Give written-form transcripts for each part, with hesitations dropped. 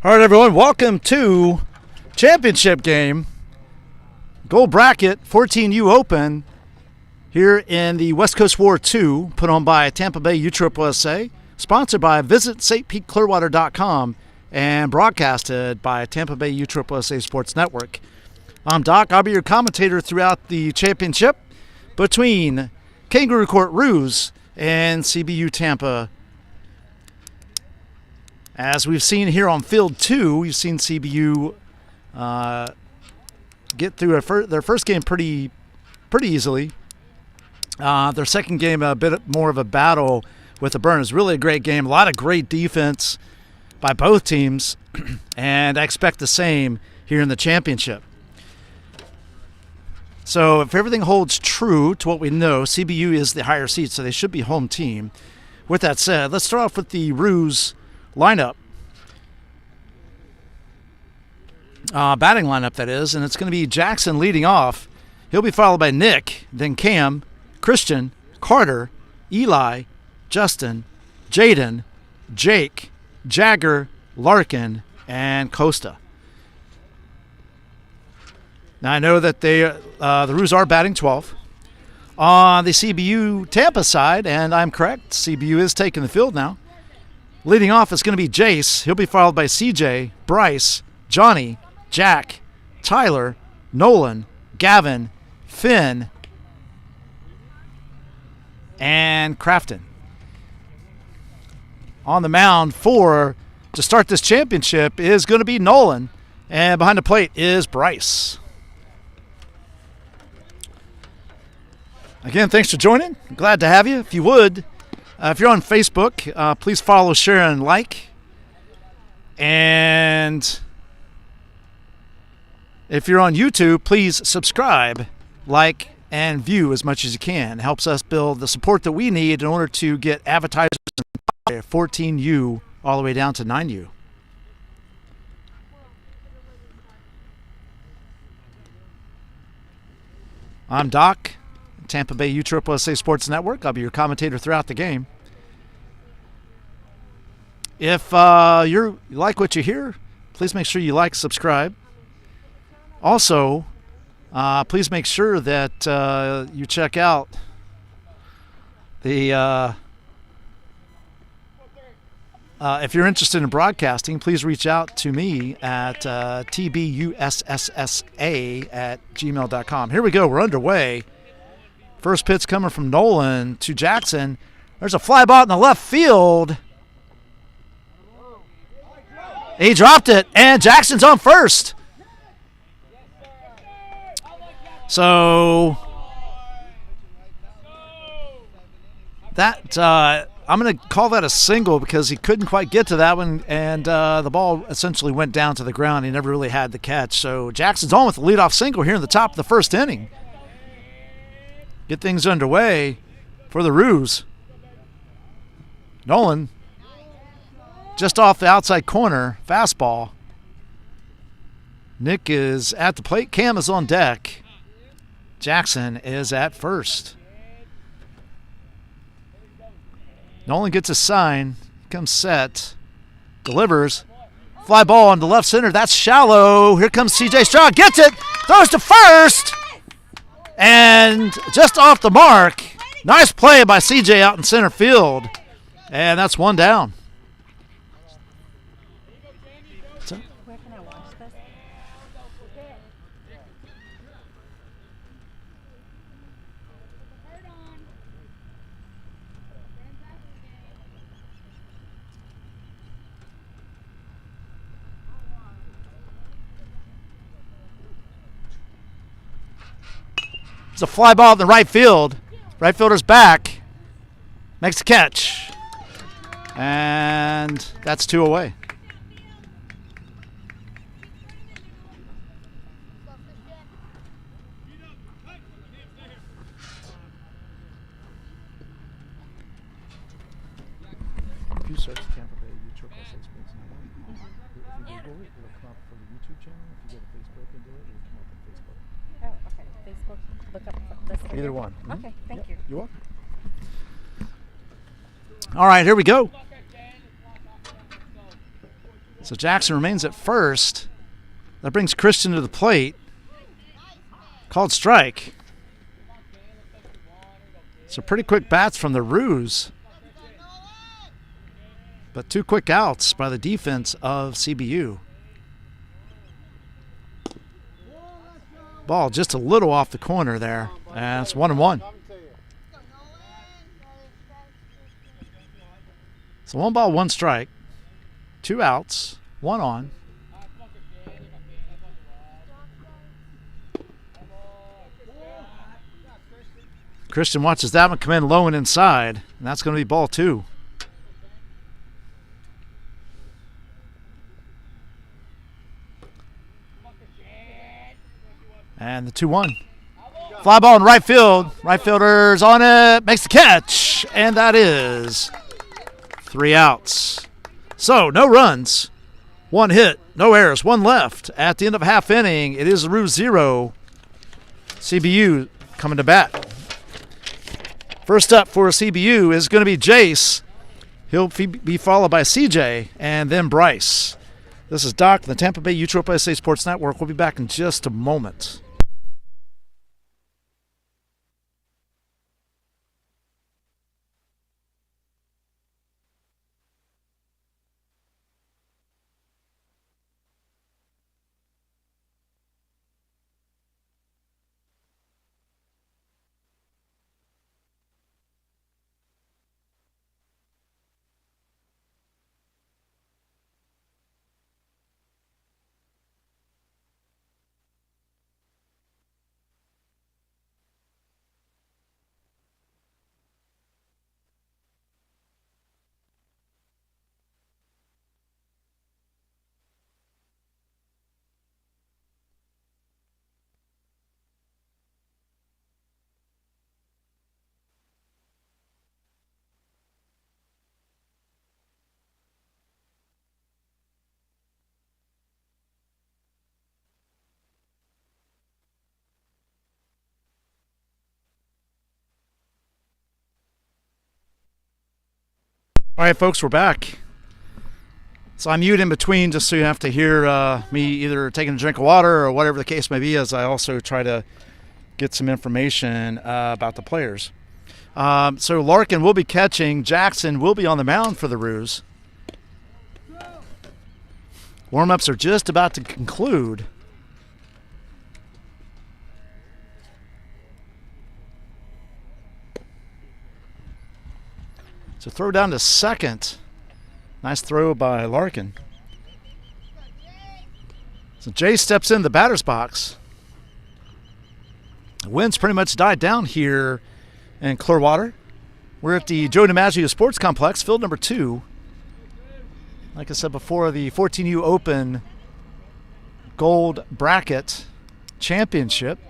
All right, everyone, welcome to championship game. Gold bracket 14U Open here in the West Coast War 2, put on by Tampa Bay USSSA, sponsored by VisitStPeteClearwater.com, and broadcasted by Tampa Bay USSSA Sports Network. I'm Doc. I'll be your commentator throughout the championship between Kangaroo Court Roos and CBU Tampa. As we've seen here on Field 2, we've seen CBU get through their first game pretty easily. Their second game, a bit more of a battle with the Burners. Really a great game. A lot of great defense by both teams, and I expect the same here in the championship. So if everything holds true to what we know, CBU is the higher seed, so they should be home team. With that said, let's start off with the Roos lineup. Batting lineup, that is, and it's going to be Jackson leading off. He'll be followed by Nick, then Cam, Christian, Carter, Eli, Justin, Jaden, Jake, Jagger, Larkin, and Costa. Now I know that the Roos are batting 12. On the CBU Tampa side, and I'm correct, CBU is taking the field now. Leading off is going to be Jace. He'll be followed by CJ, Bryce, Johnny, Jack, Tyler, Nolan, Gavin, Finn, and Crafton. On the mound to start this championship is going to be Nolan, and behind the plate is Bryce. Again, thanks for joining. Glad to have you. If you would, if you're on Facebook, please follow, share, and like. And if you're on YouTube, please subscribe, like, and view as much as you can. It helps us build the support that we need in order to get advertisers from 14U all the way down to 9U. I'm Doc, Tampa Bay USSSA Sports Network. I'll be your commentator throughout the game. If you like what you hear, please make sure you like, subscribe. Also, please make sure that you check out the if you're interested in broadcasting, please reach out to me at tbussa@gmail.com. Here we go. We're underway. First pitch coming from Nolan to Jackson. There's a fly ball in the left field. He dropped it, and Jackson's on first. So that I'm going to call that a single because he couldn't quite get to that one, and the ball essentially went down to the ground. He never really had the catch. So Jackson's on with the leadoff single here in the top of the first inning. Get things underway for the Roos. Nolan just off the outside corner, fastball. Nick is at the plate. Cam is on deck. Jackson is at first. Nolan gets a sign, comes set, delivers. Fly ball on the left center. That's shallow. Here comes CJ Stroud. Gets it. Throws to first. And just off the mark. Nice play by CJ out in center field. And that's one down. Where can I watch this? It's a fly ball in the right field. Right fielder's back. Makes the catch. And that's two away. If you search Tampa Bay USSSA Sports Network, if you Google it, it'll come up for the YouTube channel. If you go to Facebook and do it, it'll come up on Facebook. Oh, okay. Facebook. Look up this. Either one. Okay, thank you. You're welcome. All right, here we go. So Jackson remains at first. That brings Christian to the plate. Called strike. So pretty quick bats from the Roos. But 2 quick outs by the defense of CBU. Ball just a little off the corner there. And it's 1-1. So 1 ball, 1 strike. 2 outs, 1 on. Christian watches that one come in low and inside, and that's going to be ball 2. And the 2-1. Fly ball in right field. Right fielder's on it, makes the catch, and that is 3 outs. So no runs, 1 hit, no errors, 1 left. At the end of half inning, it is the Roos 0. CBU coming to bat. First up for CBU is going to be Jace. He'll be followed by CJ and then Bryce. This is Doc, the Tampa Bay USAA Sports Network. We'll be back in just a moment. All right, folks, we're back. So I mute in between just so you have to hear me either taking a drink of water or whatever the case may be, as I also try to get some information about the players. So Larkin will be catching. Jackson will be on the mound for the Roos. Warm-ups are just about to conclude. So throw down to second. Nice throw by Larkin. So Jay steps in the batter's box. The wind's pretty much died down here in Clearwater. We're at the Joe DiMaggio Sports Complex, field number 2. Like I said before, the 14U Open Gold Bracket Championship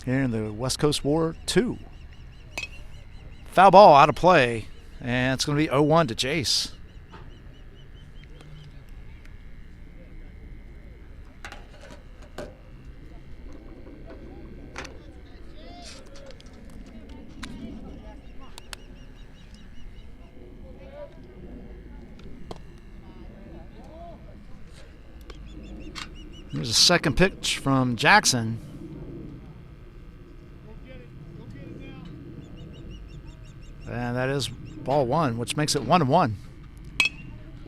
here in the West Coast War 2. Foul ball out of play. And it's going to be 0-1 to Jace. Here's a second pitch from Jackson. And that is ball 1, which makes it 1-1.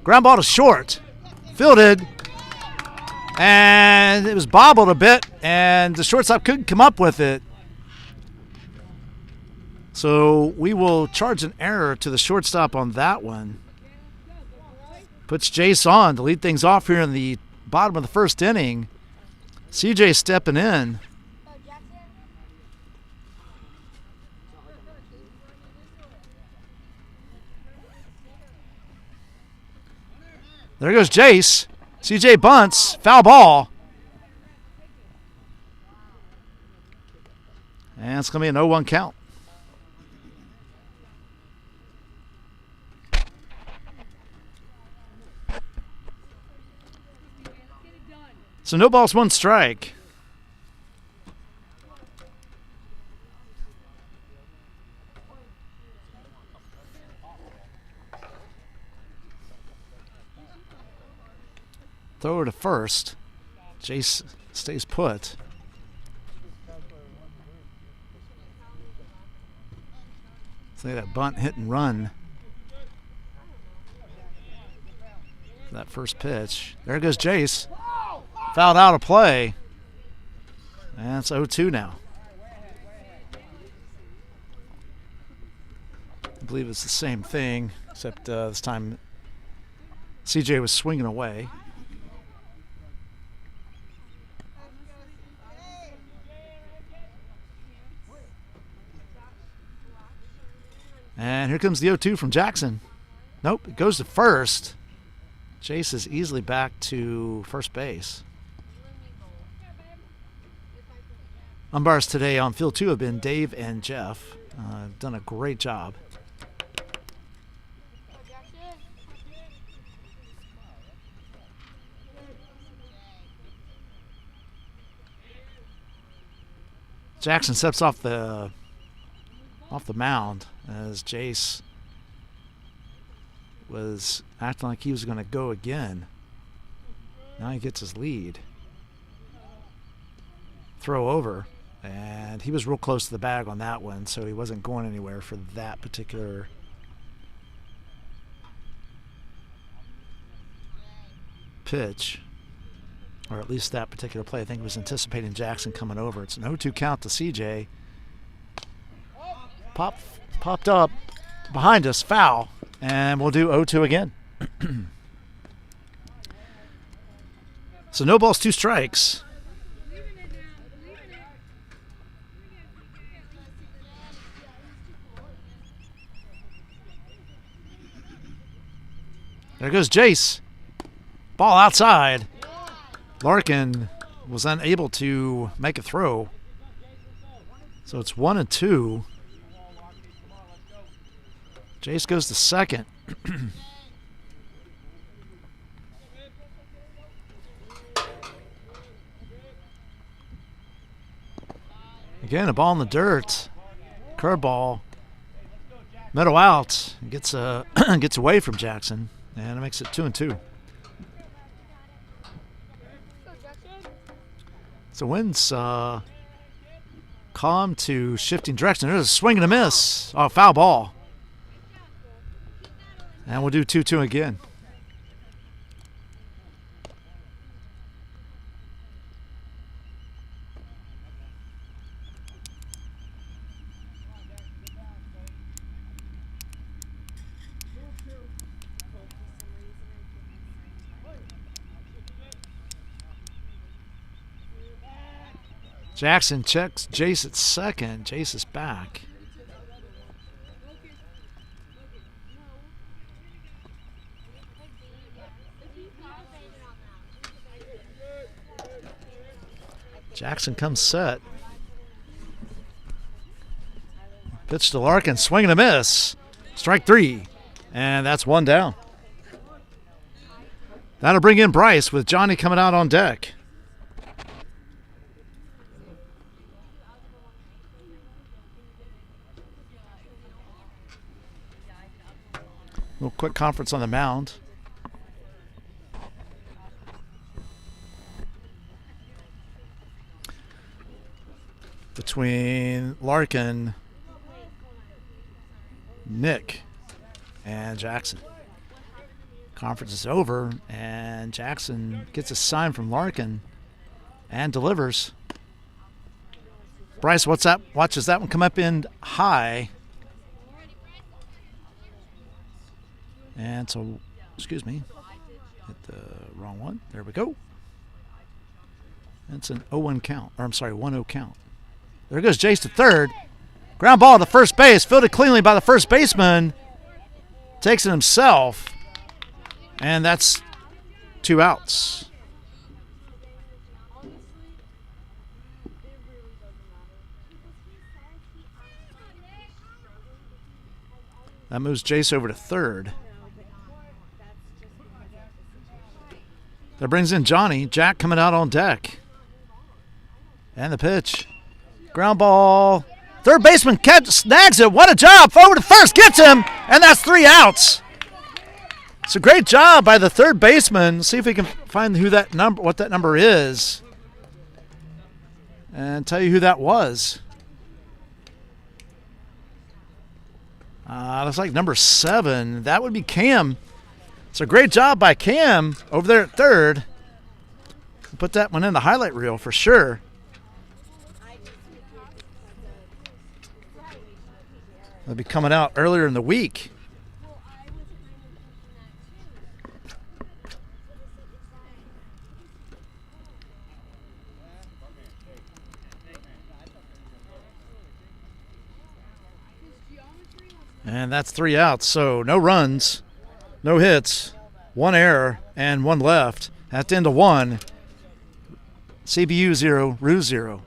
Ground ball to short. Fielded. And it was bobbled a bit, and the shortstop couldn't come up with it. So we will charge an error to the shortstop on that one. Puts Jace on to lead things off here in the bottom of the first inning. CJ stepping in. There goes Jace. CJ bunts. Foul ball. And it's going to be an 0-1 count. So no balls, 1 strike. Throw to first. Jace stays put. Say that bunt, hit and run. That first pitch. There goes Jace. Fouled out of play. And it's 0-2 now. I believe it's the same thing, except this time CJ was swinging away. And here comes the 0-2 from Jackson. Nope, it goes to first. Jace is easily back to first base. Umpires today on field 2 have been Dave and Jeff. Done a great job. Jackson steps off the mound as Jace was acting like he was going to go again. Now he gets his lead. Throw over, and he was real close to the bag on that one, so he wasn't going anywhere for that particular pitch, or at least that particular play. I think he was anticipating Jackson coming over. It's an 0-2 count to CJ. Popped up behind us, foul, and we'll do 0-2 again. So no balls, 2 strikes. There goes Jace. Ball outside. Larkin was unable to make a throw. So it's 1-2. Jace goes to second. Again, a ball in the dirt. Curveball. Middle out. Gets away from Jackson, and it makes it 2-2. So wind's calm to shifting direction. There's a swing and a miss. Oh, foul ball. And we'll do 2-2 again. Jackson checks Jace at second. Jace is back. Jackson comes set. Pitch to Larkin, swing and a miss. Strike 3, and that's 1 down. That'll bring in Bryce with Johnny coming out on deck. A little quick conference on the mound. Between Larkin, Nick, and Jackson. Conference is over, and Jackson gets a sign from Larkin and delivers. Bryce, what's that? Watches that one come up in high. And so, excuse me, hit the wrong one. There we go. That's an 0-1 count, or I'm sorry, 1-0 count. There goes Jace to third. Ground ball to first base, fielded cleanly by the first baseman. Takes it himself, and that's 2 outs. That moves Jace over to third. That brings in Johnny. Jack coming out on deck. And the pitch. Ground ball. Third baseman snags it. What a job. Forward to first. Gets him. And that's 3 outs. It's a great job by the third baseman. See if we can find what that number is, and tell you who that was. Looks like number 7. That would be Cam. It's a great job by Cam over there at third. Put that one in the highlight reel for sure. They'll be coming out earlier in the week. And that's 3 outs, so no runs, no hits, 1 error, and 1 left. At the end of 1, CBU 0, Roos 0.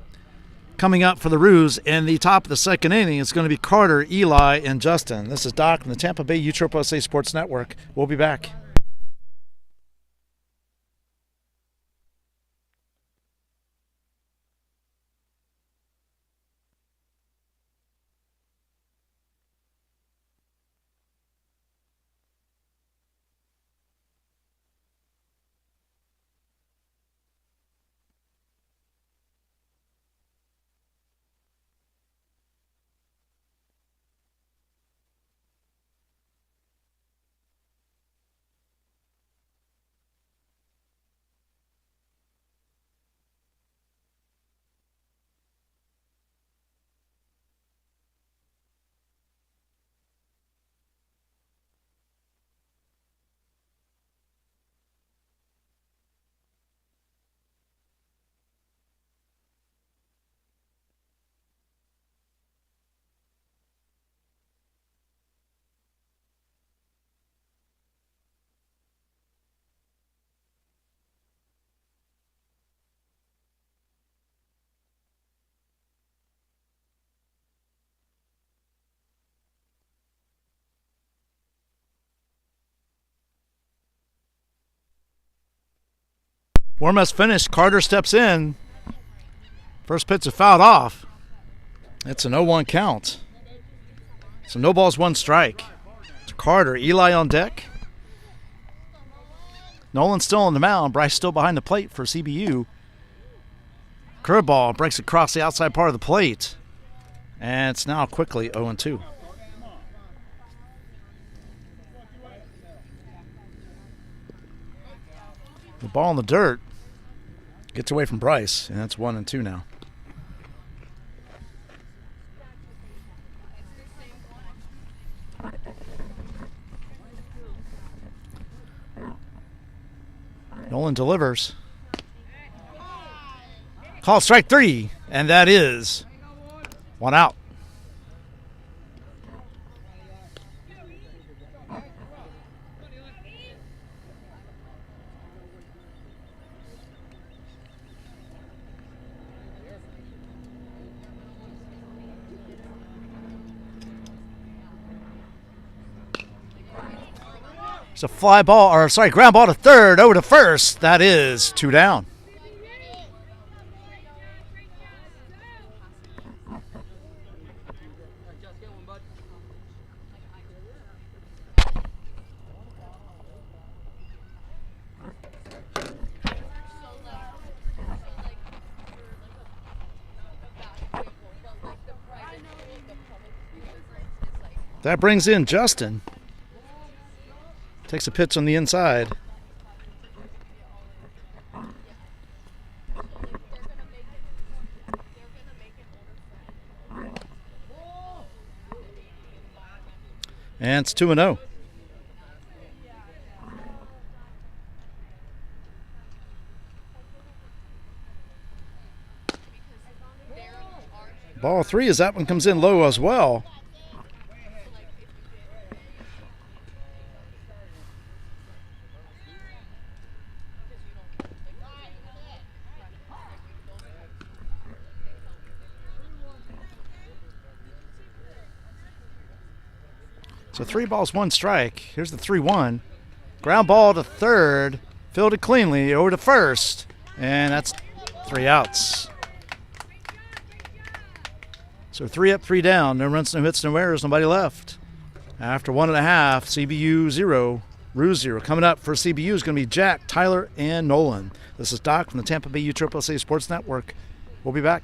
Coming up for the Roos in the top of the second inning, it's going to be Carter, Eli, and Justin. This is Doc from the Tampa Bay USSSA Sports Network. We'll be back. Warm has finished. Carter steps in. First pitch is fouled off. It's an 0-1 count. So no balls, 1 strike. It's Carter, Eli on deck. Nolan's still on the mound. Bryce still behind the plate for CBU. Curveball breaks across the outside part of the plate. And it's now quickly 0-2. The ball in the dirt gets away from Bryce, and that's 1-2 now. Nolan delivers. Call strike 3, and that is 1 out. It's a ground ball to third, over to first. That is 2 down. That brings in Justin. Takes a pitch on the inside. And it's 2-0. Ball 3 as that one comes in low as well. So 3 balls, 1 strike. Here's the 3-1. Ground ball to third. Fielded cleanly over to first. And that's 3 outs. So 3 up, 3 down. No runs, no hits, no errors. Nobody left. After 1.5, CBU 0, Roos 0. Coming up for CBU is going to be Jack, Tyler, and Nolan. This is Doc from the Tampa Bay USSSA Sports Network. We'll be back.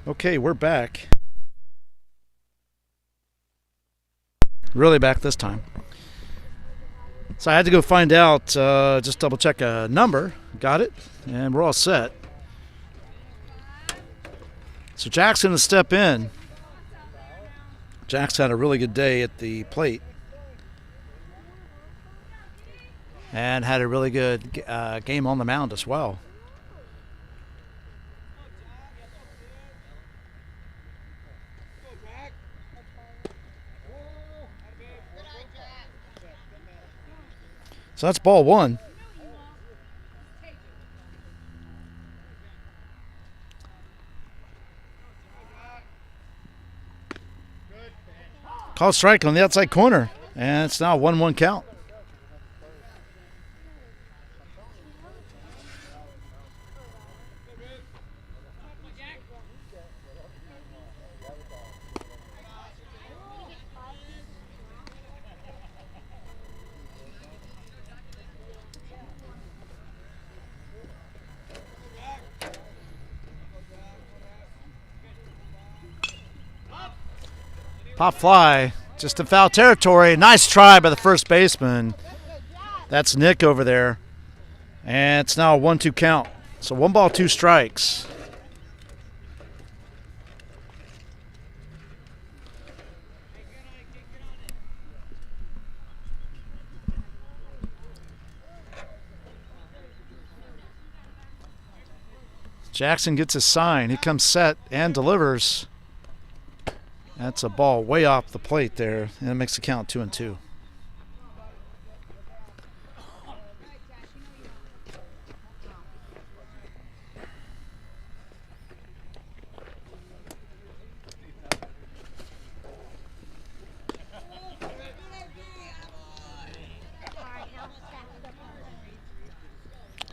Okay, we're back. Really back this time. So I had to go find out, just double check a number. Got it, and we're all set. So Jack's going to step in. Jack's had a really good day at the plate. And had a really good game on the mound as well. So that's ball one. Called strike on the outside corner, and it's now a 1-1 count. Pop fly, just in foul territory. Nice try by the first baseman. That's Nick over there. And it's now a 1-2 count. So 1 ball, 2 strikes. Jackson gets his sign. He comes set and delivers. That's a ball way off the plate there, and it makes the count 2-2.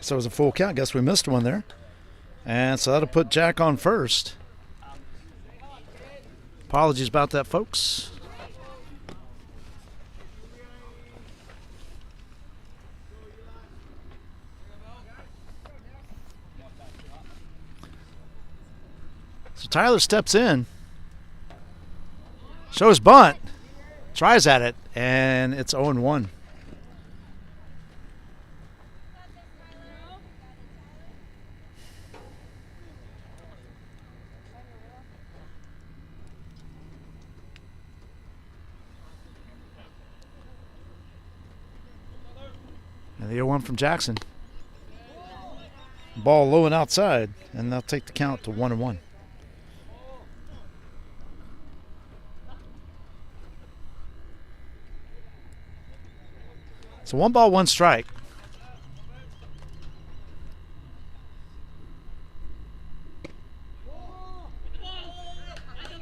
So it was a full count. Guess we missed one there. And so that'll put Jack on first. Apologies about that, folks. So Tyler steps in, shows bunt, tries at it, and it's 0-1. And the 0-1 from Jackson. Ball low and outside, and they'll take the count to 1-1. So 1 ball, 1 strike.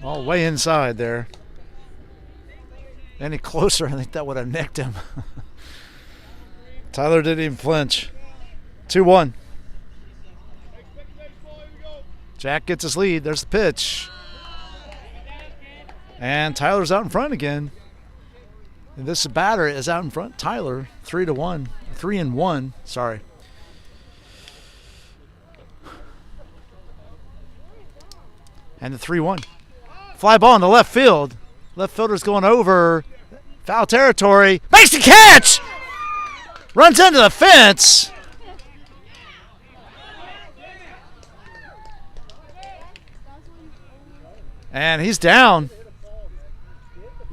All way inside there. Any closer, I think that would have nicked him. Tyler didn't even flinch. 2-1. Jack gets his lead. There's the pitch. And Tyler's out in front again. And this batter is out in front. Tyler, 3-1. 3-1, sorry. And the 3-1. Fly ball in the left field. Left fielder's going over foul territory. Makes the catch! Runs into the fence. And he's down.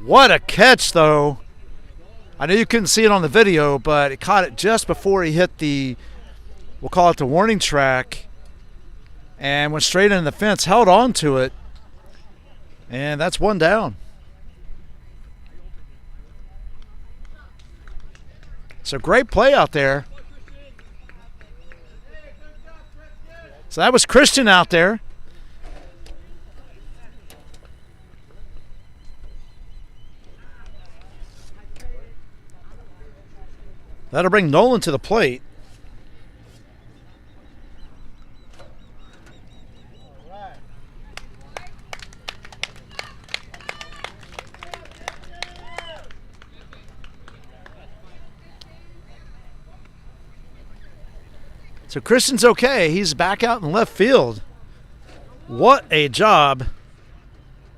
What a catch, though. I know you couldn't see it on the video, but it caught it just before he hit the, we'll call it the warning track, and went straight into the fence, held on to it, and that's one down. So great play out there. So that was Christian out there. That'll bring Nolan to the plate. So Christian's okay. He's back out in left field. What a job.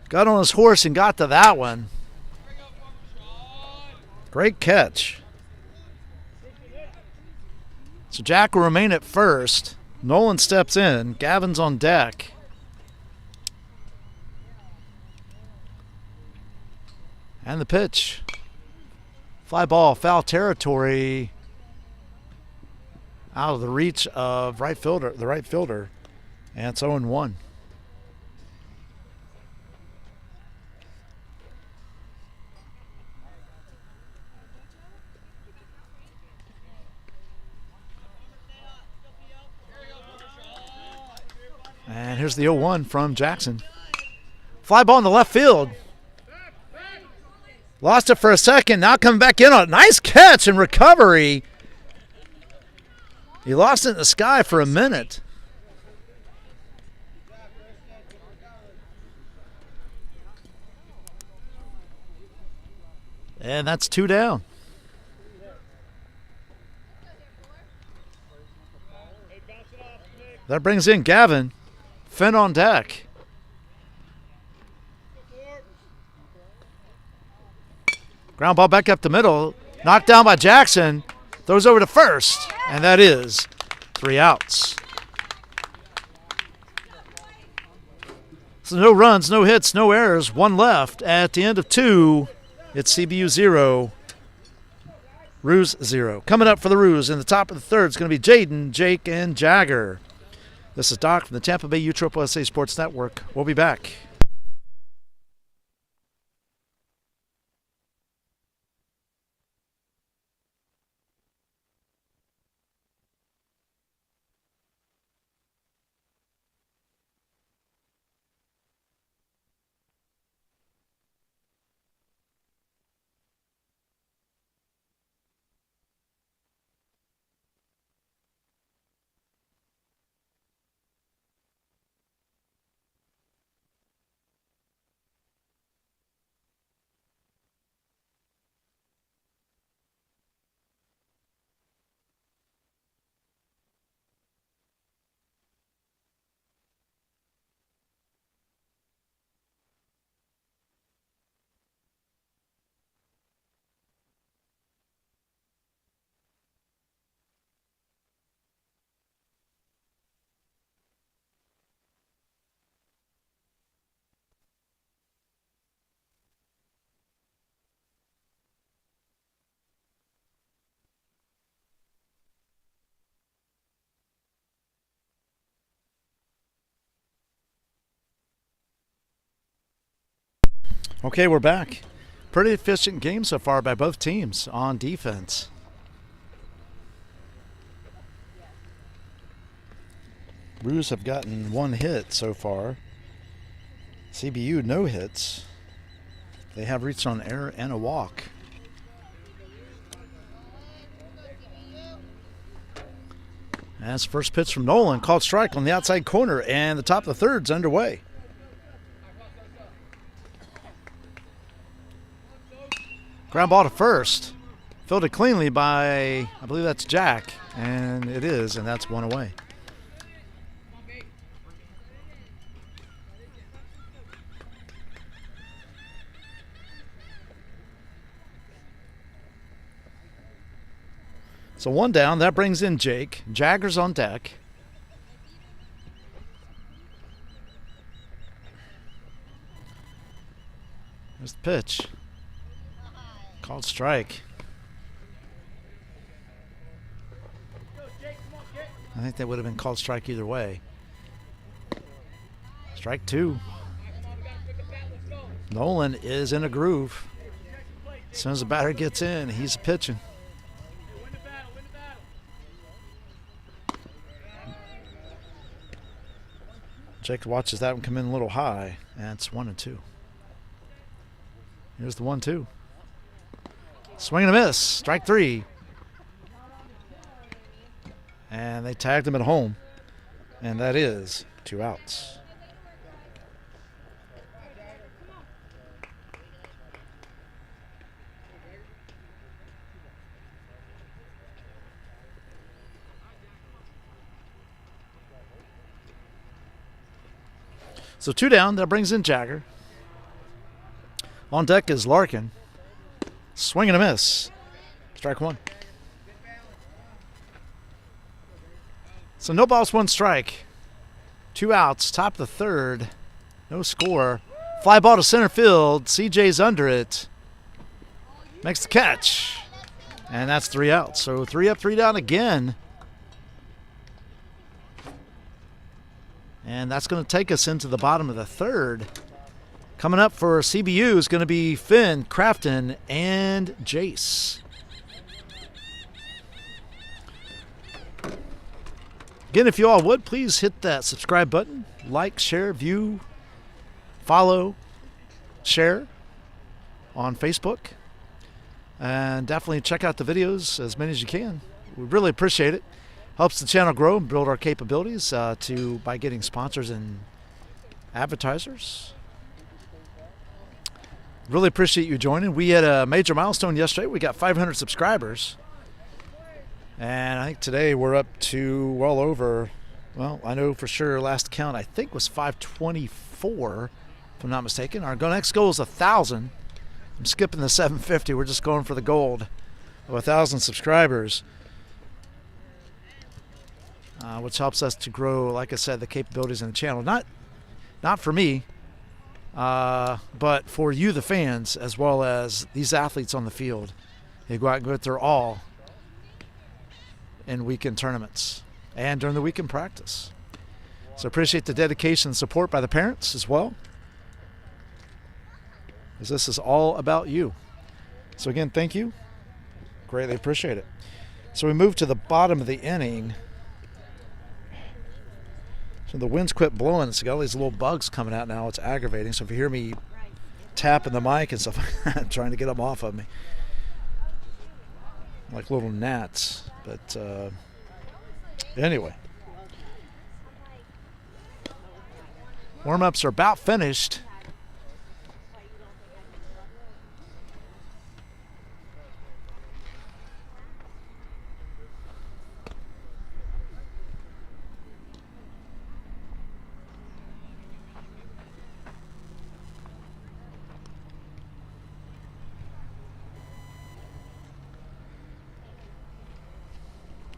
Got on his horse and got to that one. Great catch. So Jack will remain at first. Nolan steps in. Gavin's on deck. And the pitch. Fly ball, foul territory. Out of the reach of the right fielder. And it's 0-1. And here's the 0-1 from Jackson. Fly ball in the left field. Lost it for a second. Now coming back in on it. Nice catch and recovery. He lost it in the sky for a minute. And that's 2 down. That brings in Gavin. Finn on deck. Ground ball back up the middle. Knocked down by Jackson. Throws over to first. And that is 3 outs. So no runs, no hits, no errors. 1 left. At the end of 2, it's CBU 0. Roos 0. Coming up for the Roos in the top of the 3rd is going to be Jaden, Jake, and Jagger. This is Doc from the Tampa Bay USSSA Sports Network. We'll be back. Okay, we're back. Pretty efficient game so far by both teams on defense. Roos have gotten 1 hit so far. CBU no hits. They have reached on error and a walk. As first pitch from Nolan, called strike on the outside corner, and the top of the 3rd's underway. Ground ball to first. Fielded cleanly by, I believe that's Jack, and it is, and that's 1 away. So one down. That brings in Jake. Jagger's on deck. There's the pitch. Called strike. I think that would have been called strike either way. Strike two. Nolan is in a groove. As soon as the batter gets in, he's pitching. Jake watches that one come in a little high, and it's 1-2. Here's the 1-2. Swing and a miss. Strike three. And they tagged him at home. And that is 2 outs. So 2 down. That brings in Jagger. On deck is Larkin. Swing and a miss. Strike one. So no balls, 1 strike. 2 outs. Top of the third. No score. Fly ball to center field. CJ's under it. Makes the catch. And that's 3 outs. So 3 up, 3 down again. And that's going to take us into the bottom of the third. Coming up for CBU is going to be Finn, Crafton, and Jace. Again, if you all would, please hit that subscribe button. Like, share, view, follow, share on Facebook. And definitely check out the videos as many as you can. We really appreciate it. Helps the channel grow and build our capabilities by getting sponsors and advertisers. Really appreciate you joining. We had a major milestone yesterday. We got 500 subscribers. And I think today we're up to well over, well, I know for sure last count I think was 524, if I'm not mistaken. Our next goal is 1,000. I'm skipping the 750. We're just going for the gold of 1,000 subscribers. Which helps us to grow, like I said, the capabilities in the channel. Not for me, but for you, the fans, as well as these athletes on the field. They go out and go at their all in weekend tournaments and during the weekend practice. So appreciate the dedication and support by the parents as well, as this is all about you. So again, thank you. Greatly appreciate it. So we move to the bottom of the inning. So the wind's quit blowing. It's got all these little bugs coming out now. It's aggravating. So if you hear me tapping the mic and stuff, I'm trying to get them off of me. Like little gnats. But anyway. Warm-ups are about finished.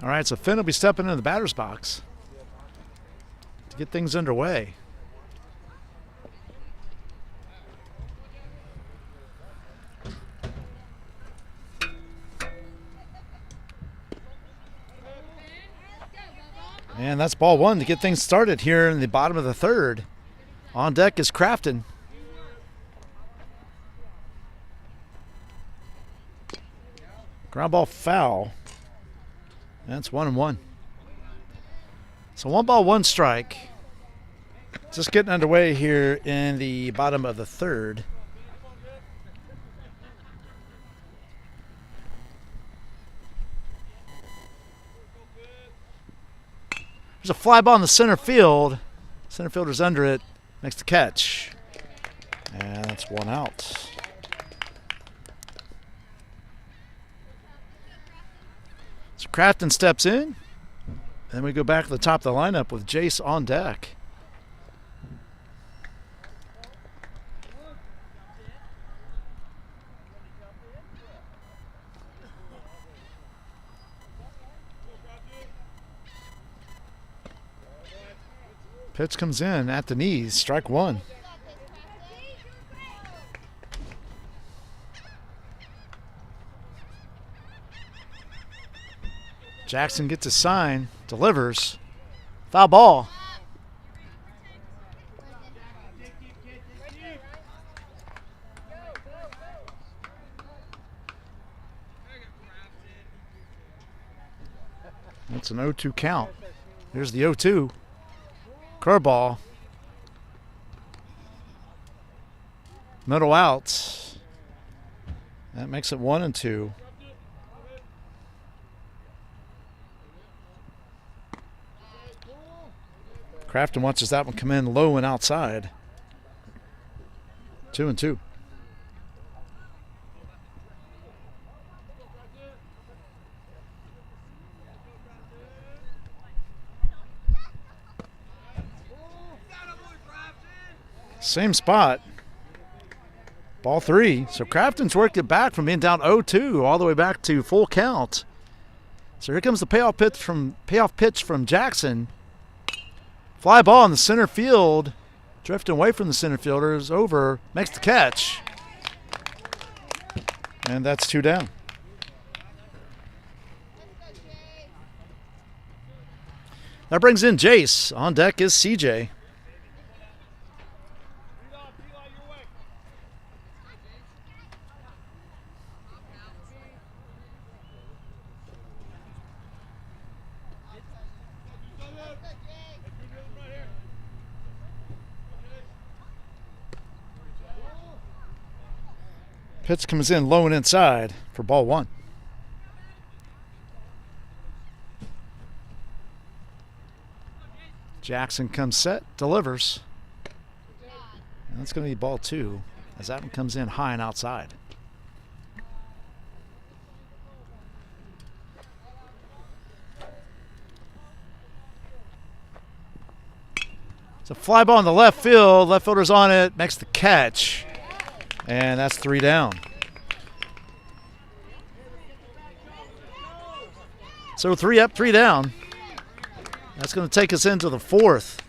All right, so Finn will be stepping into the batter's box to get things underway. And that's ball one to get things started here in the bottom of the third. On deck is Crafton. Ground ball foul. That's 1-1. So 1 ball, 1 strike. Just getting underway here in the bottom of the third. There's a fly ball in the center field. Center fielder's under it. Makes the catch. And that's 1 out. So Crafton steps in. Then we go back to the top of the lineup with Jace on deck. Pitch comes in at the knees. Strike one. Jackson gets a sign, delivers. Foul ball. That's an 0-2 count. Here's the 0-2. Curveball. Middle out. That makes it 1-2. Crafton watches that one come in low and outside. 2-2. Same spot. Ball three. So Crafton's worked it back from being down 0-2 all the way back to full count. So here comes the payoff pitch from Jackson. Fly ball in the center field. Drifting away from the center fielder is over. Makes the catch. And that's 2 down. That brings in Jace. On deck is CJ. Pitch comes in low and inside for ball one. Jackson comes set, delivers. And that's going to be ball two as that one comes in high and outside. It's a fly ball in the left field. Left fielder's on it, makes the catch. And that's 3 down. So 3 up, 3 down. That's going to take us into the fourth,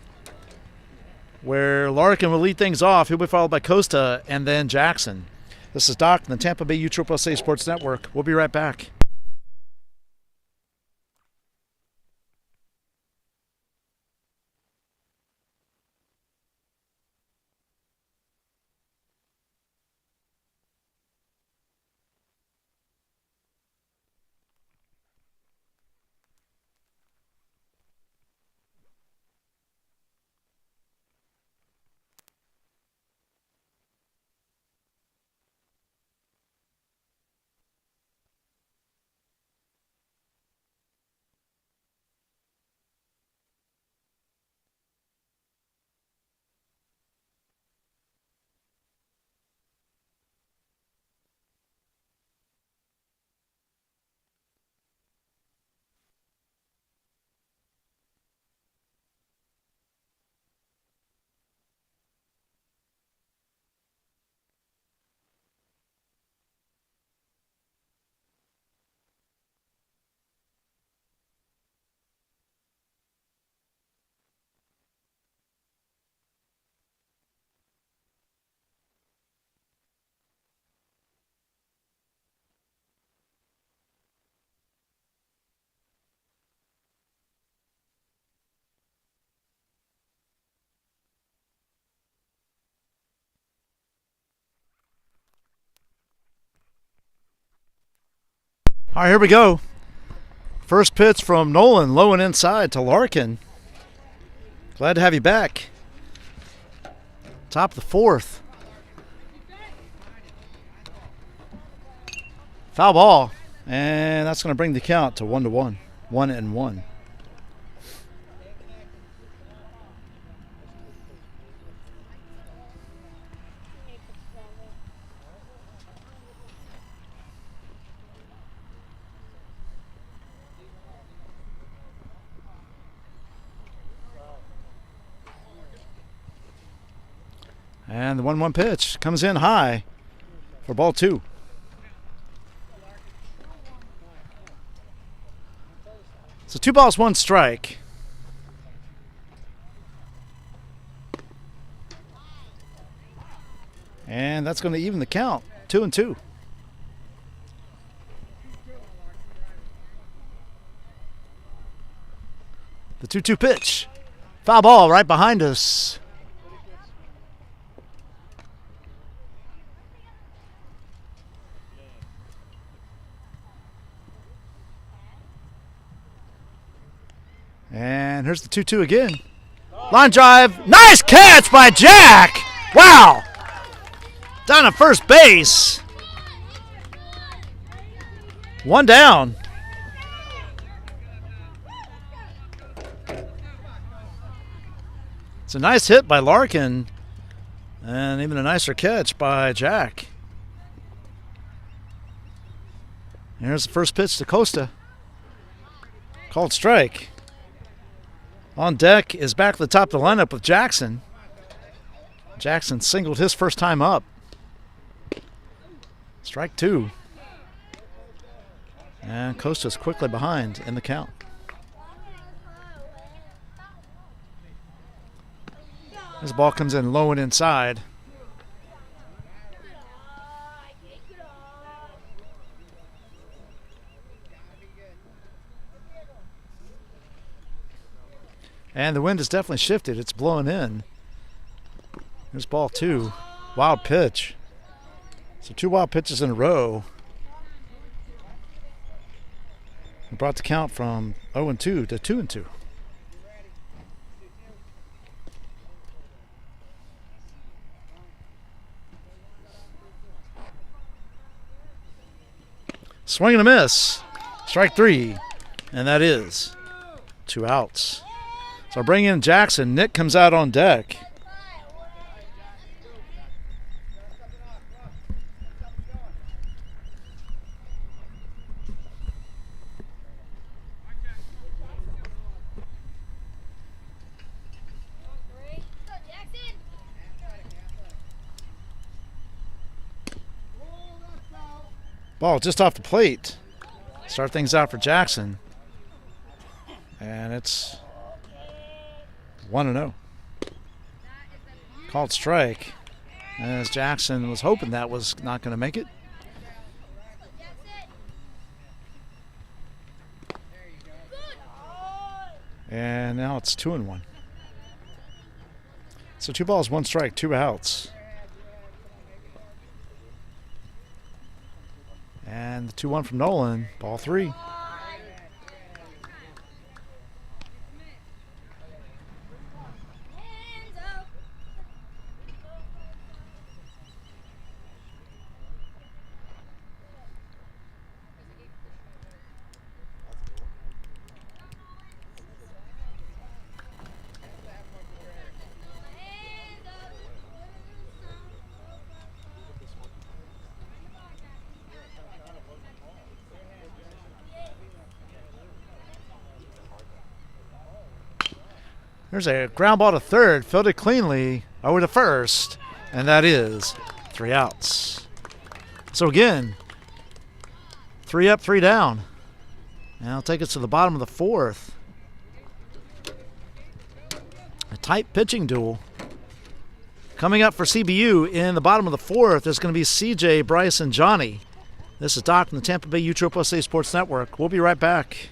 where Larkin will lead things off. He'll be followed by Costa and then Jackson. This is Doc from the Tampa Bay USSSA Sports Network. We'll be right back. All right, here we go. First pitch from Nolan, low and inside to Larkin. Glad to have you back. Top of the fourth. Foul ball, and that's going to bring the count to 1-1. 1-1. And the 1-1 pitch comes in high for ball two. So 2 balls, 1 strike. And that's going to even the count. 2-2. The 2-2 pitch. Foul ball right behind us. And here's the 2-2 again. Line drive. Nice catch by Jack. Wow. Down at first base. One down. It's a nice hit by Larkin. And even a nicer catch by Jack. Here's the first pitch to Costa. Called strike. On deck is back to the top of the lineup with Jackson. Jackson singled his first time up. Strike 2. And Costa's quickly behind in the count. This ball comes in low and inside. And the wind has definitely shifted. It's blowing in. Here's ball 2. Wild pitch. So 2 wild pitches in a row. It brought the count from 0-2 to 2-2. Swing and a miss. Strike 3. And that is 2 outs. So I'll bring in Jackson. Nick comes out on deck. Ball just off the plate. Start things out for Jackson. And it's 1-0. Called strike. As Jackson was hoping that was not going to make it. And now it's 2-1. So 2 balls, 1 strike, 2 outs. And the 2-1 from Nolan, ball 3. There's a ground ball to third, fielded cleanly over to first, and that is 3 outs. So again, 3 up, 3 down. And I'll take us to the bottom of the 4th. A tight pitching duel. Coming up for CBU in the bottom of the 4th, there's going to be CJ, Bryce, and Johnny. This is Doc from the Tampa Bay USSSA Sports Network. We'll be right back.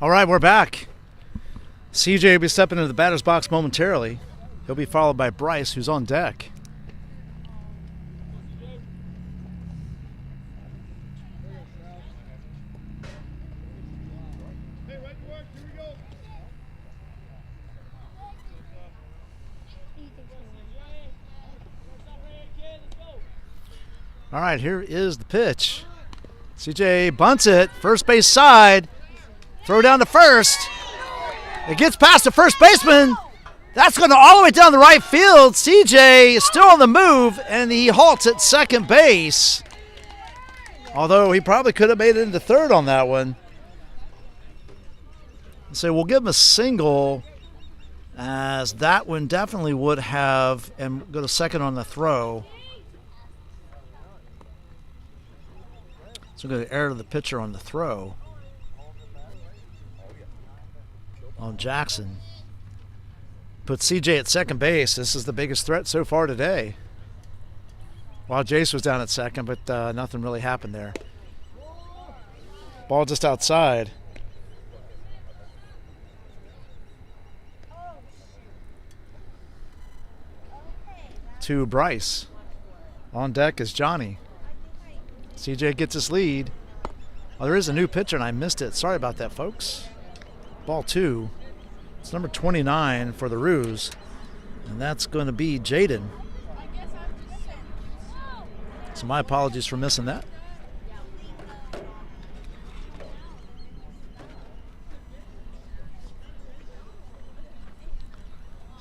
All right, we're back. CJ will be stepping into the batter's box momentarily. He'll be followed by Bryce, who's on deck. All right, here is the pitch. CJ bunts it, first base side. Throw down to first. It gets past the first baseman. That's going to all the way down the right field. CJ is still on the move, and he halts at second base. Although he probably could have made it into third on that one. So we'll give him a single, as that one definitely would have, and go to second on the throw. So we're going to err to the pitcher on the throw. On Jackson. Puts CJ at second base. This is the biggest threat so far today. While Jace was down at second, but nothing really happened there. Ball just outside. To Bryce. On deck is Johnny. CJ gets his lead. Oh, there is a new pitcher, and I missed it. Sorry about that, folks. Ball 2. It's number 29 for the Roos, and that's going to be Jaden. So my apologies for missing that.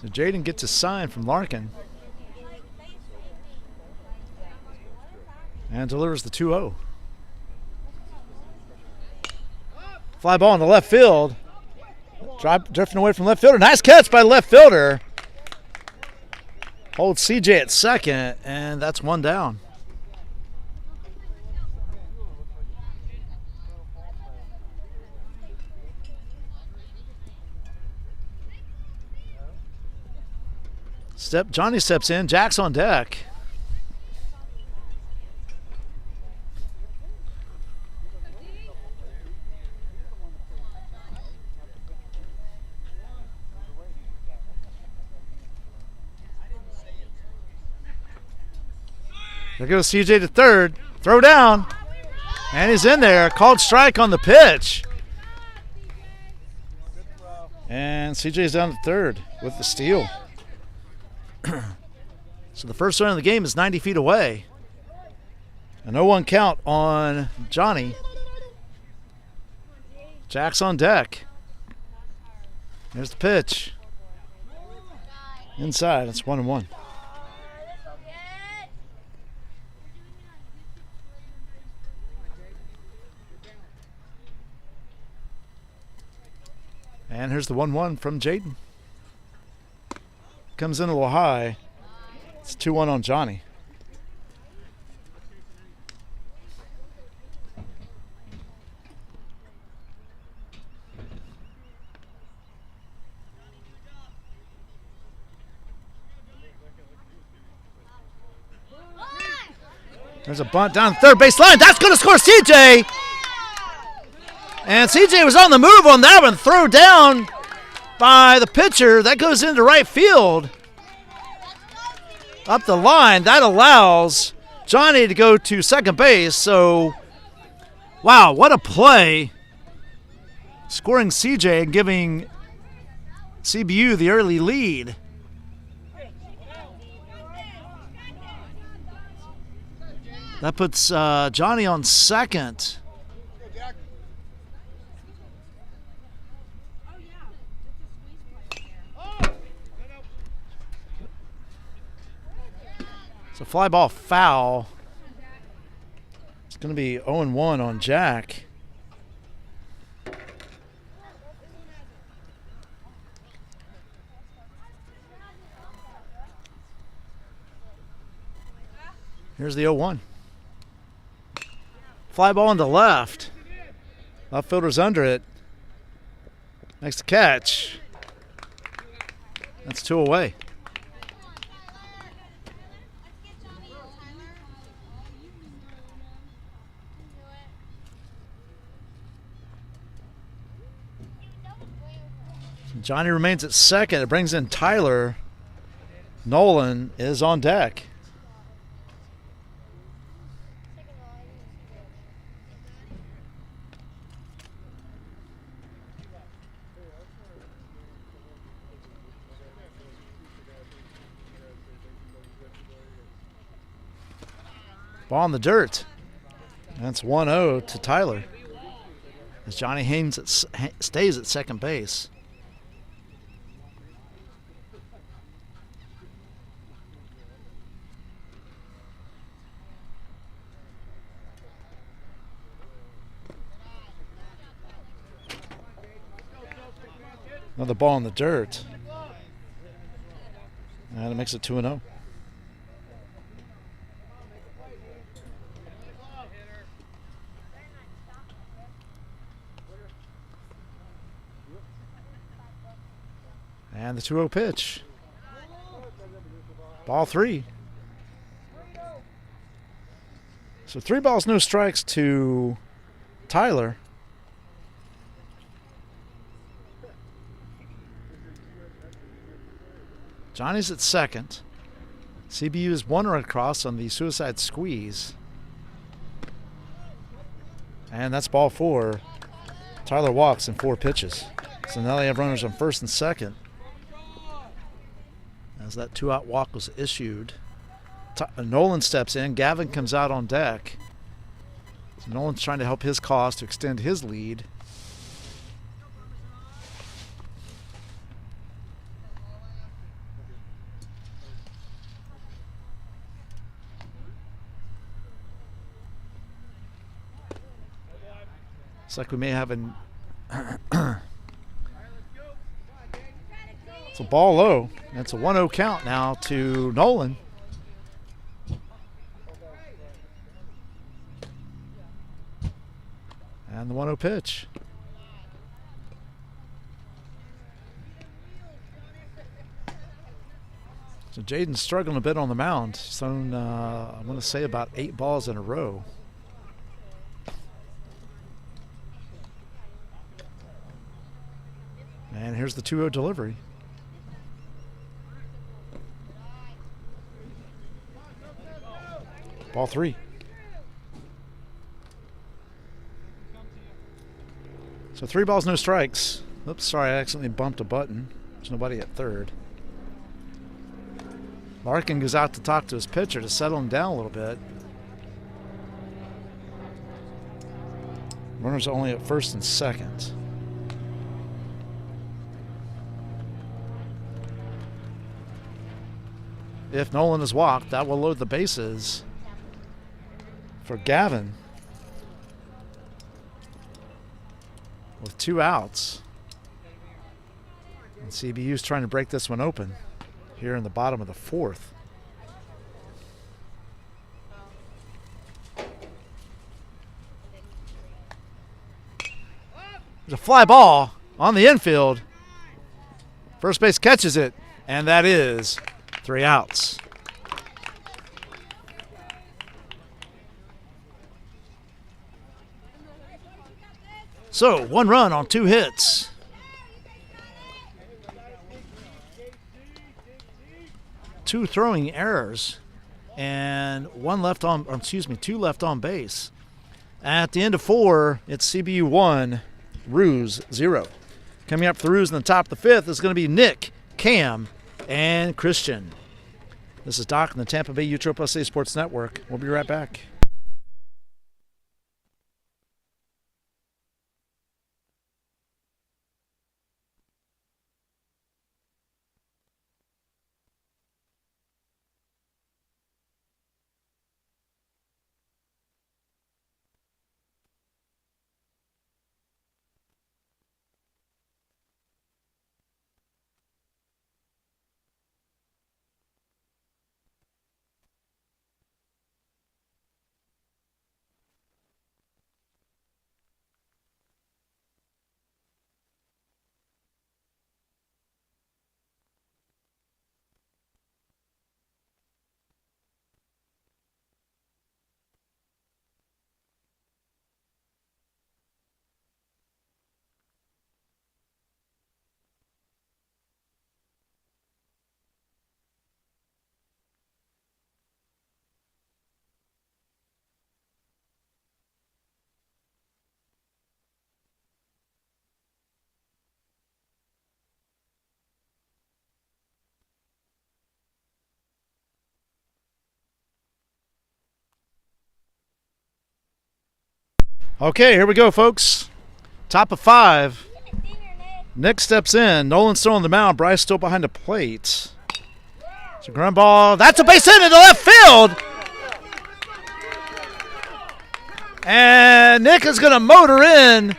So Jaden gets a sign from Larkin and delivers the 2-0. Fly ball in the left field. Drifting away from left fielder. Nice catch by the left fielder. Holds CJ at second, and that's one down. Johnny steps in. Jack's on deck. There goes CJ to third. Throw down. And he's in there. Called strike on the pitch. And CJ's down to third with the steal. So the first run of the game is 90 feet away. A 0-1 count on Johnny. Jack's on deck. There's the pitch. Inside. It's 1-1. And here's the 1-1 from Jaden. Comes in a little high. It's 2-1 on Johnny. There's a bunt down the third base line. That's going to score CJ. And CJ was on the move on that one. Throw down by the pitcher. That goes into right field. Up the line. That allows Johnny to go to second base. So, wow, what a play. Scoring CJ and giving CBU the early lead. That puts Johnny on second. So fly ball foul. It's going to be 0-1 on Jack. Here's the 0-1. Fly ball into left. Left fielder's under it. Makes the catch. That's 2 away. Johnny remains at second. It brings in Tyler. Nolan is on deck. Ball in the dirt. That's 1-0 to Tyler, as Johnny Haynes stays at second base. Another ball in the dirt. And it makes it 2-0. And the 2-0 pitch. Ball 3. So 3 balls, no strikes to Tyler. Johnny's at second. CBU is 1 run across on the suicide squeeze. And that's ball 4. Tyler walks in 4 pitches. So now they have runners on first and second, as that 2-out walk was issued. Nolan steps in. Gavin comes out on deck. So Nolan's trying to help his cause to extend his lead. Looks like we may have an it's a ball low. That's a 1-0 count now to Nolan. And the 1-0 pitch. So Jaden's struggling a bit on the mound. He's thrown, I want to say, about 8 balls in a row. And here's the 2-0 delivery. Ball 3. So 3 balls, no strikes. Oops, sorry, I accidentally bumped a button. There's nobody at third. Larkin goes out to talk to his pitcher to settle him down a little bit. Runners only at first and second. If Nolan is walked, that will load the bases for Gavin with 2 outs. And CBU's trying to break this one open here in the bottom of the 4th. There's a fly ball on the infield. First base catches it, and that is 3 outs. So 1 run on 2 hits. Two throwing errors and 2 left on base. At the end of 4, it's CBU 1, Roos 0. Coming up for the Roos in the top of the 5th is going to be Nick, Cam, and Christian. This is Doc on the Tampa Bay USA Sports Network. We'll be right back. Okay, here we go, folks. Top of 5. Nick steps in. Nolan's still on the mound. Bryce still behind the plate. It's a ground ball. That's a base hit into left field. And Nick is going to motor in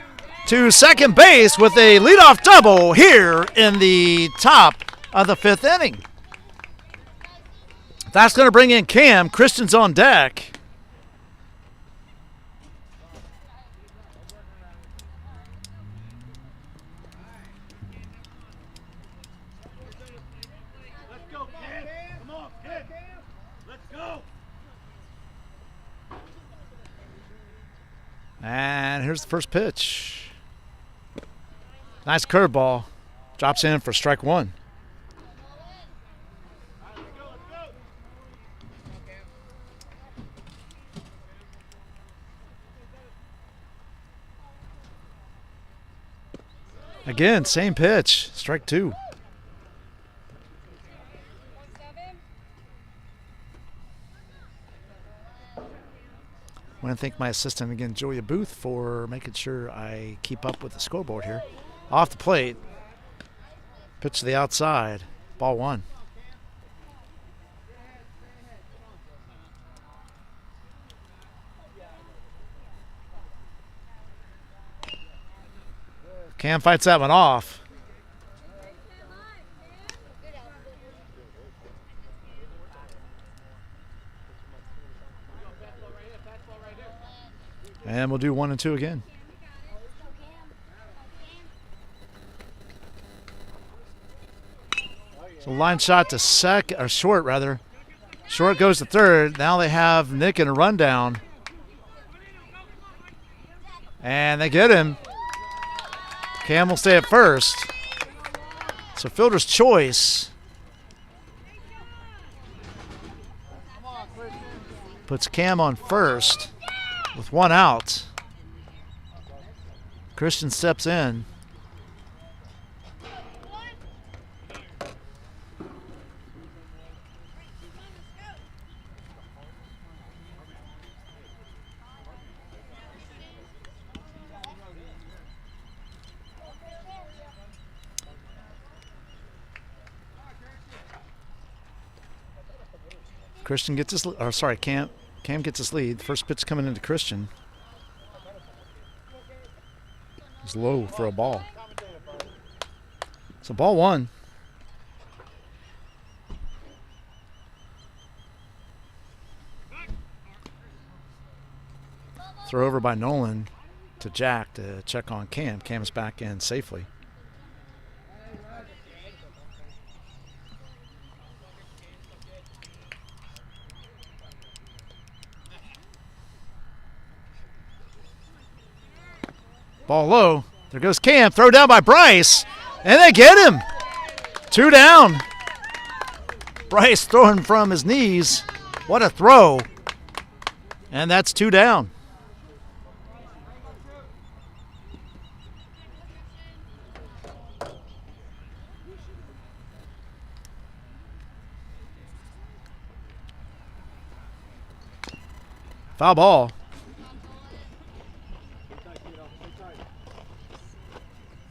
to second base with a leadoff double here in the top of the 5th inning. That's going to bring in Cam. Christian's on deck. And here's the first pitch. Nice curveball. Drops in for strike 1. Again, same pitch. Strike 2. I want to thank my assistant again, Julia Booth, for making sure I keep up with the scoreboard here. Off the plate. Pitch to the outside. Ball 1. Cam fights that one off. And we'll do 1 and 2 again. So line shot to short rather. Short goes to third. Now they have Nick in a rundown. And they get him. Cam will stay at first. So fielder's choice. Puts Cam on first with 1 out. Christian steps in. Christian gets his, or sorry, Cam gets his lead. First pitch coming into Christian. It's low for a ball. So ball 1. Throw over by Nolan to Jack to check on Cam. Cam's back in safely. Ball low. There goes Cam. Throw down by Bryce. And they get him. 2 down. Bryce throwing from his knees. What a throw. And that's 2 down. Foul ball.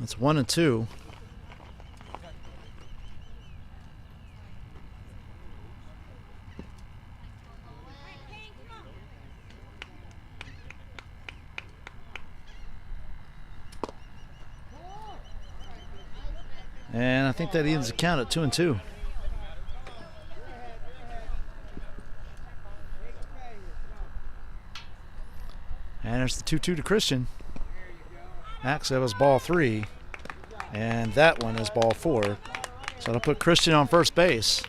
That's 1 and 2. And I think that ends the count at 2 and 2. And there's the 2-2 to Christian. Actually, that was ball 3. And that one is ball 4. So that'll put Christian on first base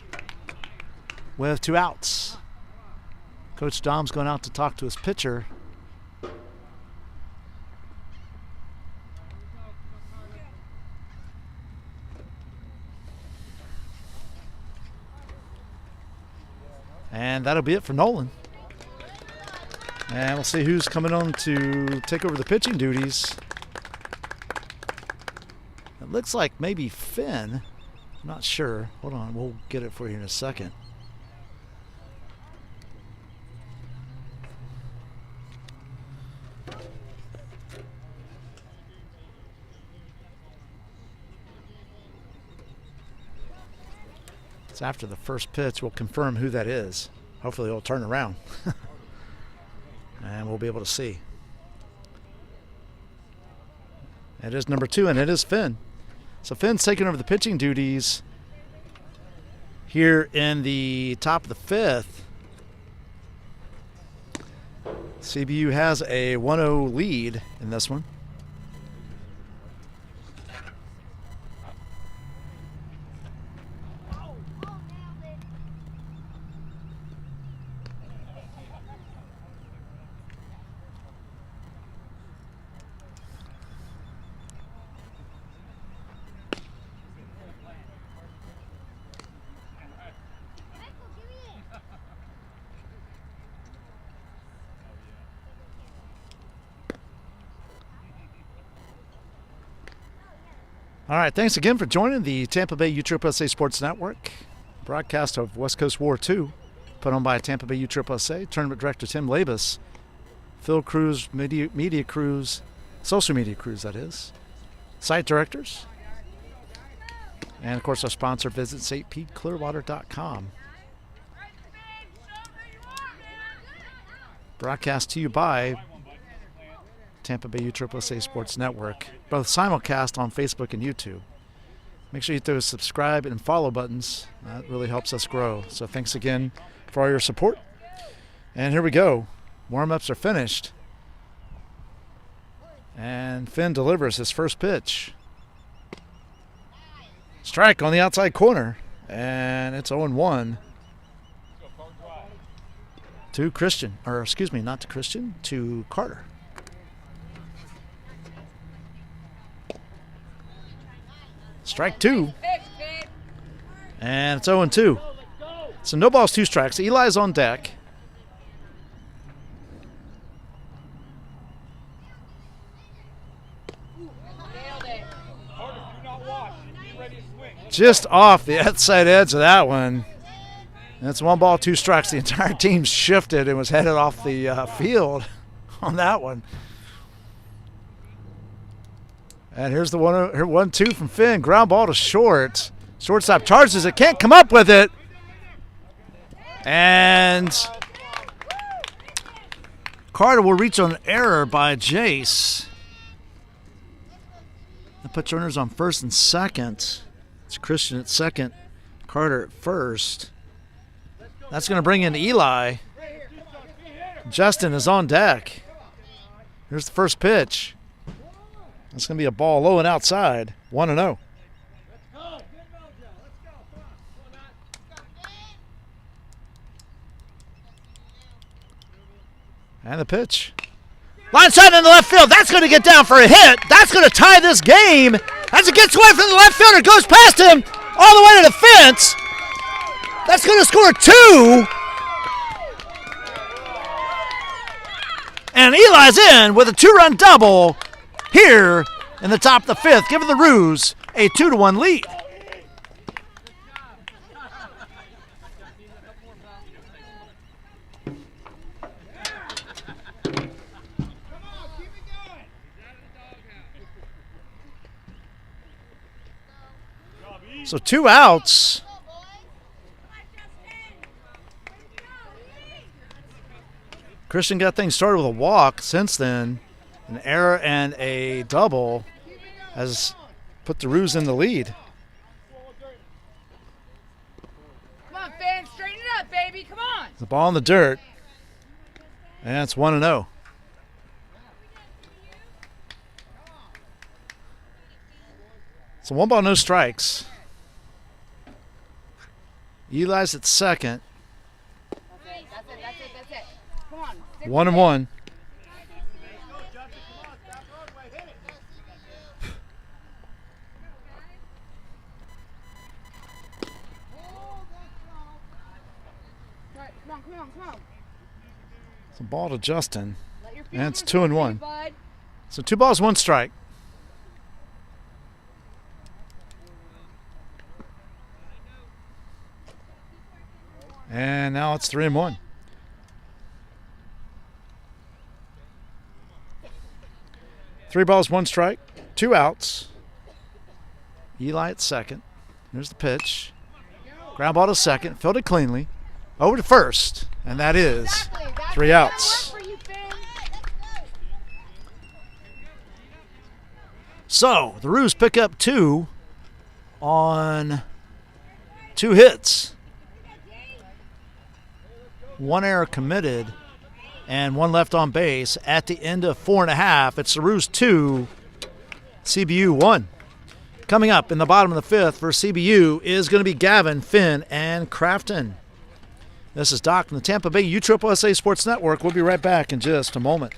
with 2 outs. Coach Dom's going out to talk to his pitcher. And that'll be it for Nolan. And we'll see who's coming on to take over the pitching duties. It looks like maybe Finn. I'm not sure. Hold on, we'll get it for you in a second. It's after the first pitch. We'll confirm who that is. Hopefully he'll turn around. And we'll be able to see. It is number 2, and it is Finn. So Finn's taking over the pitching duties here in the top of the 5th. CBU has a 1-0 lead in this one. All right, thanks again for joining the Tampa Bay USSSA Sports Network broadcast of West Coast War 2, put on by Tampa Bay USSSA, Tournament Director Tim Labus, Phil Cruz, media crews, social media crews, that is, site directors, and, of course, our sponsor, visit stpclearwater.com. Broadcast to you by Tampa Bay USSSA Sports Network, both simulcast on Facebook and YouTube. Make sure you hit those subscribe and follow buttons. That really helps us grow. So thanks again for all your support. And here we go. Warm-ups are finished. And Finn delivers his first pitch. Strike on the outside corner. And it's 0-1 to Christian. Or excuse me, not to Christian, to Carter. Strike 2. And it's 0-2. So no balls, 2 strikes. Eli's on deck. Just off the outside edge of that one. And it's 1 ball, 2 strikes. The entire team shifted and was headed off the field on that one. And here's the 1-2 from Finn. Ground ball to short. Shortstop charges it. Can't come up with it. And Carter will reach on an error by Jace. And put runners on first and second. It's Christian at second. Carter at first. That's going to bring in Eli. Justin is on deck. Here's the first pitch. It's going to be a ball low and outside. 1-0. And the pitch. Line side in the left field. That's going to get down for a hit. That's going to tie this game as it gets away from the left fielder. Goes past him all the way to the fence. That's going to score 2. And Eli's in with a 2-run double here in the top of the 5th, giving the Roos a 2-1 lead. So 2 outs. Christian got things started with a walk. Since then, an error and a double has put the Roos in the lead. Come on, fans, straighten it up, baby. Come on. The ball in the dirt. And it's 1-0. So 1 ball, no strikes. Eli's at second. That's it. Come on. 1-1. Come on. It's a ball to Justin. Let your And it's fielders 2-1. bud. So 2 balls, 1 strike. And now it's 3-1. Three balls, 1 strike, 2 outs. Eli at second. Here's the pitch. Ground ball to second, fielded cleanly. Over to first, and that is Exactly. That's 3 outs. For you, Finn. So the Roos pick up 2 on 2 hits. 1 error committed and 1 left on base at the end of 4.5. It's the Roos 2, CBU 1. Coming up in the bottom of the 5th for CBU is going to be Gavin, Finn, and Crafton. This is Doc from the Tampa Bay USSSA Sports Network. We'll be right back in just a moment.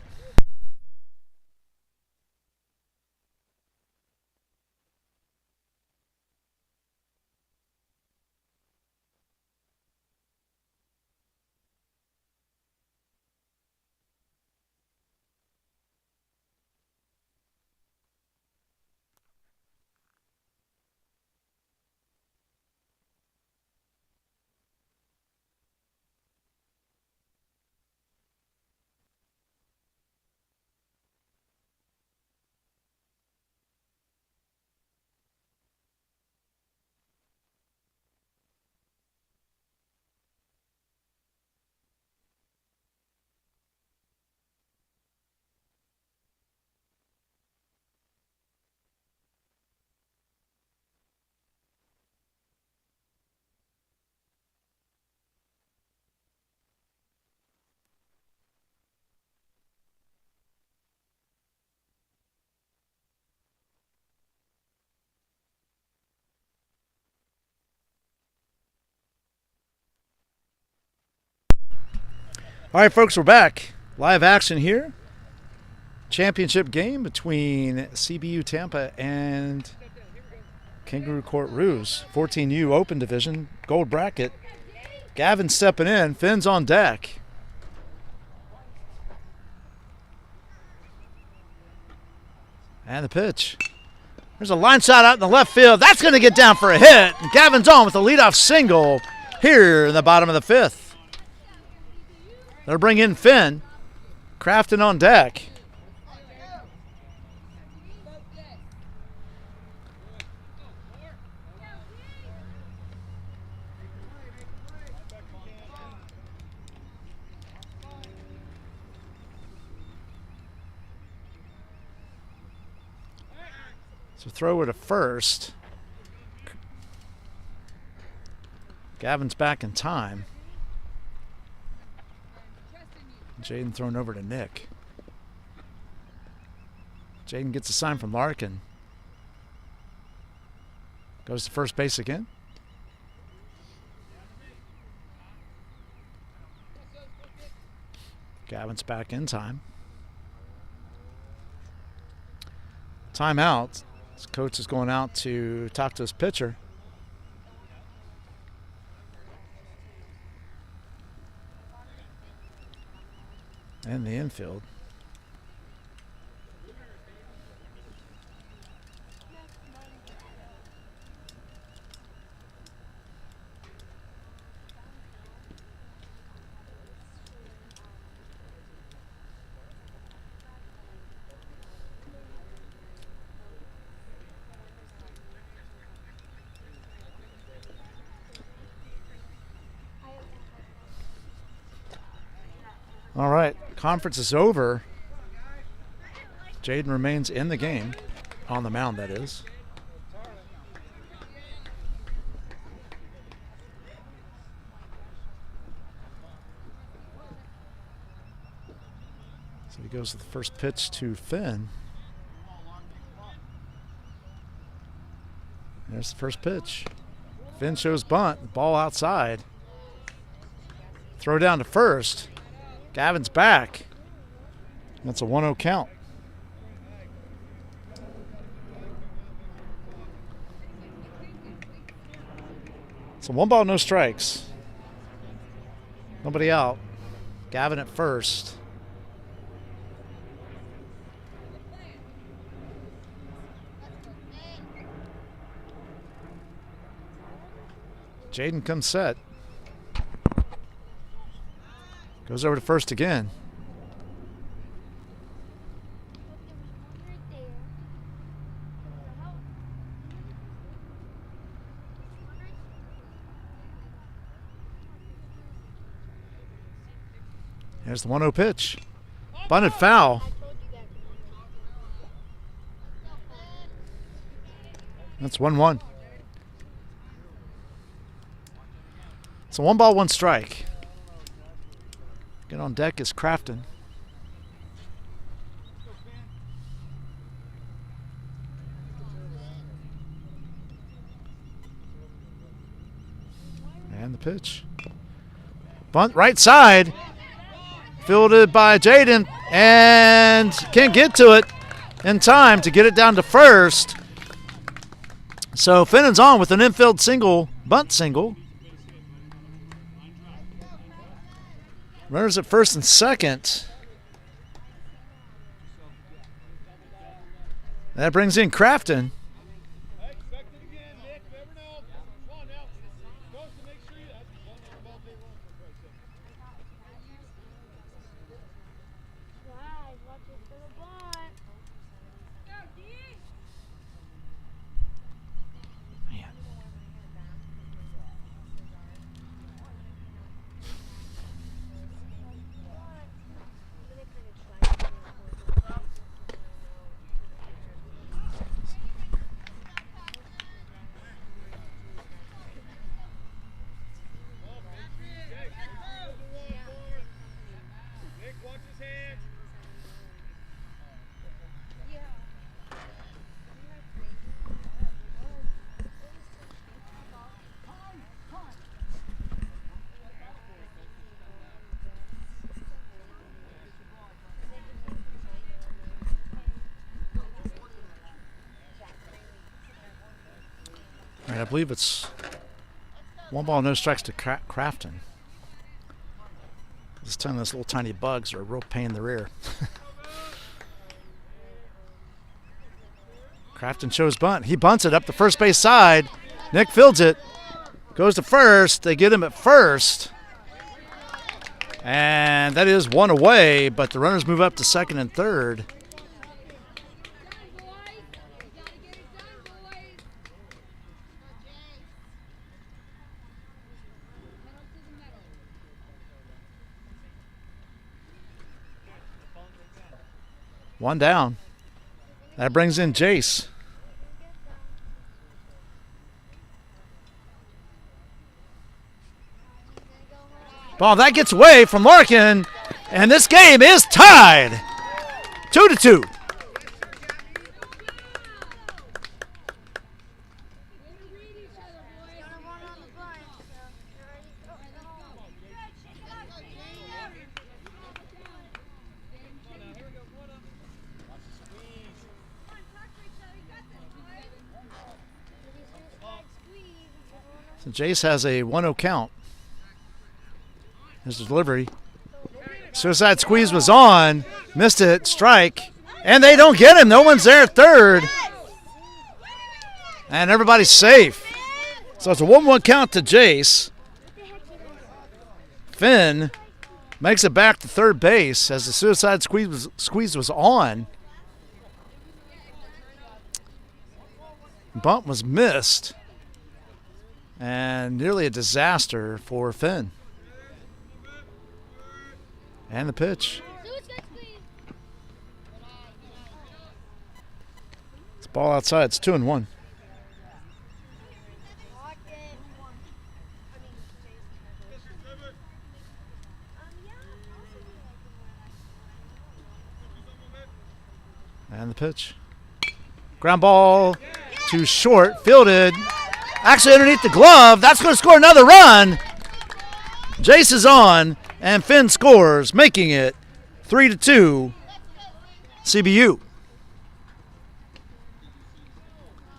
All right, folks, we're back. Live action here. Championship game between CBU Tampa and Kangaroo Court Roos. 14U Open Division, gold bracket. Gavin stepping in. Finn's on deck. And the pitch. There's a line shot out in the left field. That's going to get down for a hit. And Gavin's on with a leadoff single here in the bottom of the 5th. They'll bring in Finn. Crafton on deck. So throw it to first. Gavin's back in time. Jaden thrown over to Nick. Jaden gets a sign from Larkin. Goes to first base again. Gavin's back in time. Timeout. His coach is going out to talk to his pitcher. And the infield. All right, conference is over. Jaden remains in the game, on the mound that is. So he goes with the first pitch to Finn. There's the first pitch. Finn shows bunt, ball outside. Throw down to first. Gavin's back. That's a 1-0 count. So 1 ball, no strikes. Nobody out. Gavin at first. Jaden comes set. Goes over to first again. There's the 1-0 pitch. Bunted foul. That's 1-1. So 1 ball, 1 strike. Get on deck is Crafton. And the pitch. Bunt right side. Fielded by Jaden. And can't get to it in time to get it down to first. So Finnan's on with an infield single, bunt single. Runners at first and second. That brings in Crafton. I believe it's 1 ball, no strikes to Crafton. This time, those little tiny bugs are a real pain in the rear. Crafton shows bunt. He bunts it up the first base side. Nick fields it. Goes to first. They get him at first. And that is 1 away, but the runners move up to second and third. One down. That brings in Jace. Ball that gets away from Larkin, and this game is tied. 2-2. So Jace has a 1-0 count. His delivery. Suicide squeeze was on. Missed it. Strike. And they don't get him. No one's there at third. And everybody's safe. So it's a 1-1 count to Jace. Finn makes it back to third base as the suicide squeeze was on. Bunt was missed. And nearly a disaster for Finn. And the pitch. It's ball outside. It's 2-1. And the pitch. Ground ball too short. Fielded. Actually underneath the glove. That's going to score another run. Jace is on. And Finn scores, making it 3-2 CBU.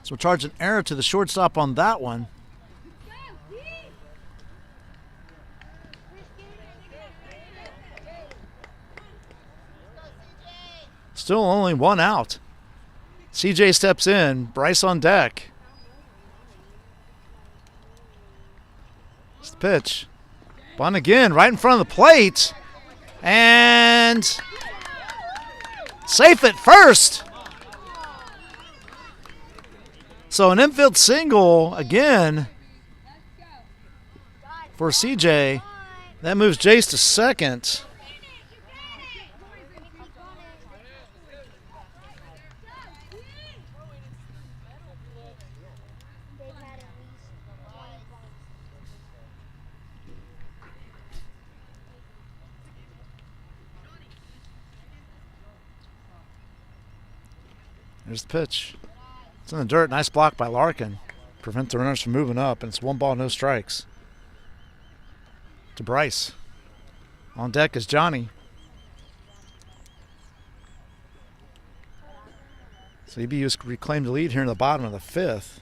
So we'll charge an error to the shortstop on that one. Still only 1 out. CJ steps in, Bryce on deck. It's the pitch. Bunt again, right in front of the plate. And safe at first. So an infield single again for CJ. That moves Jace to second. There's the pitch. It's in the dirt. Nice block by Larkin. Prevent the runners from moving up, and it's 1 ball, no strikes. To Bryce. On deck is Johnny. CBU's reclaimed the lead here in the bottom of the 5th.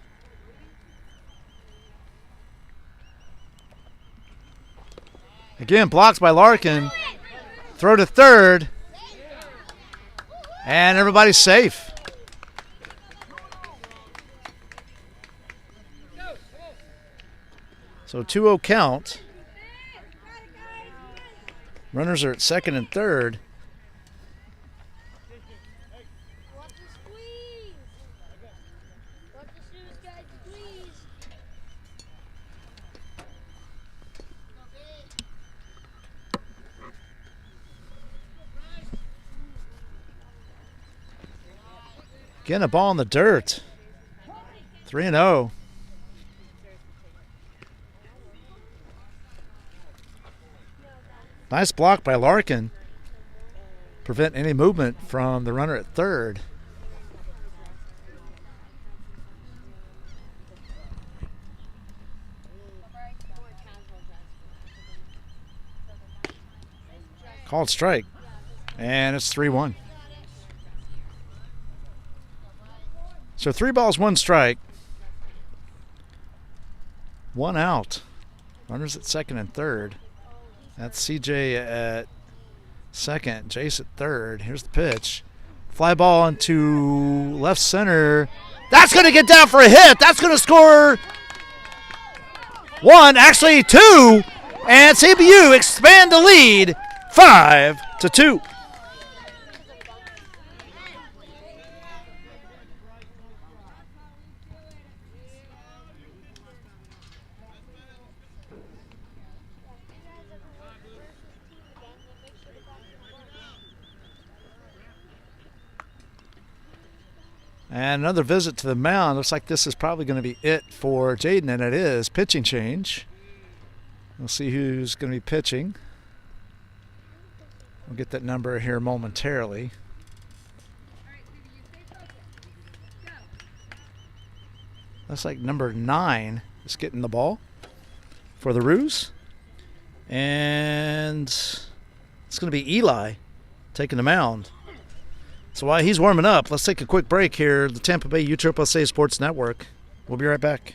Again, blocks by Larkin. Throw to third. And everybody's safe. So 2-0 count. Runners are at second and third. Getting a ball in the dirt. 3-0. Nice block by Larkin. Prevent any movement from the runner at third. Called strike. And it's 3-1. So 3 balls, 1 strike. 1 out. Runners at second and third. That's CJ at second. Jace at third. Here's the pitch. Fly ball into left center. That's going to get down for a hit. That's going to score 1, actually 2. And CBU expand the lead 5-2. And another visit to the mound. Looks like this is probably going to be it for Jaden, and it is. Pitching change. We'll see who's going to be pitching. We'll get that number here momentarily. Looks like number 9 is getting the ball for the Roos. And it's going to be Eli taking the mound. So while he's warming up, let's take a quick break here. The Tampa Bay USSSA Sports Network. We'll be right back.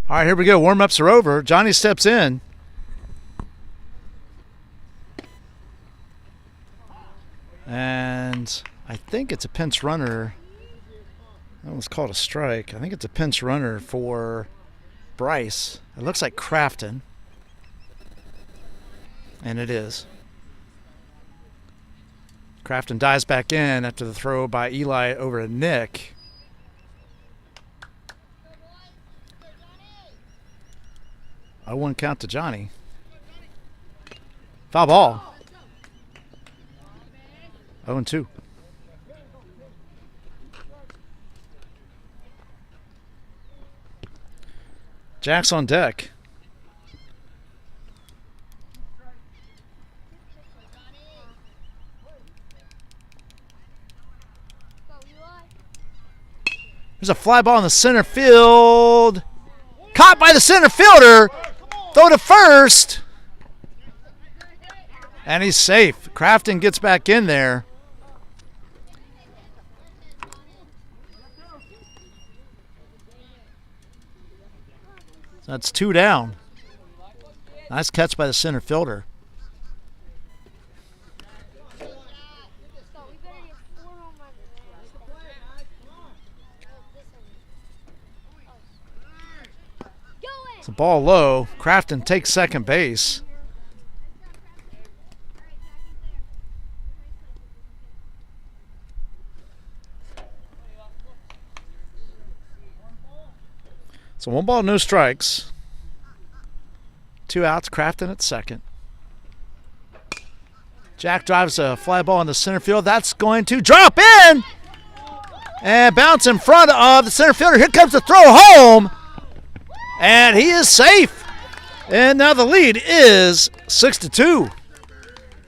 All right, here we go. Warm-ups are over. Johnny steps in. And I think it's a pinch runner. That was called a strike. I think it's a pinch runner for Bryce. It looks like Crafton. And it is. Crafton dives back in after the throw by Eli over to Nick. A 1 count to Johnny. Foul ball. 0-2. Jack's on deck. There's a fly ball in the center field. Caught by the center fielder. Throw to first. And he's safe. Crafton gets back in there. So that's 2 down. Nice catch by the center fielder. It's a ball low. Crafton takes second base. So 1 ball, no strikes. 2 outs, Crafton at second. Jack drives a fly ball in the center field. That's going to drop in and bounce in front of the center fielder. Here comes the throw home. And he is safe. And now the lead is 6-2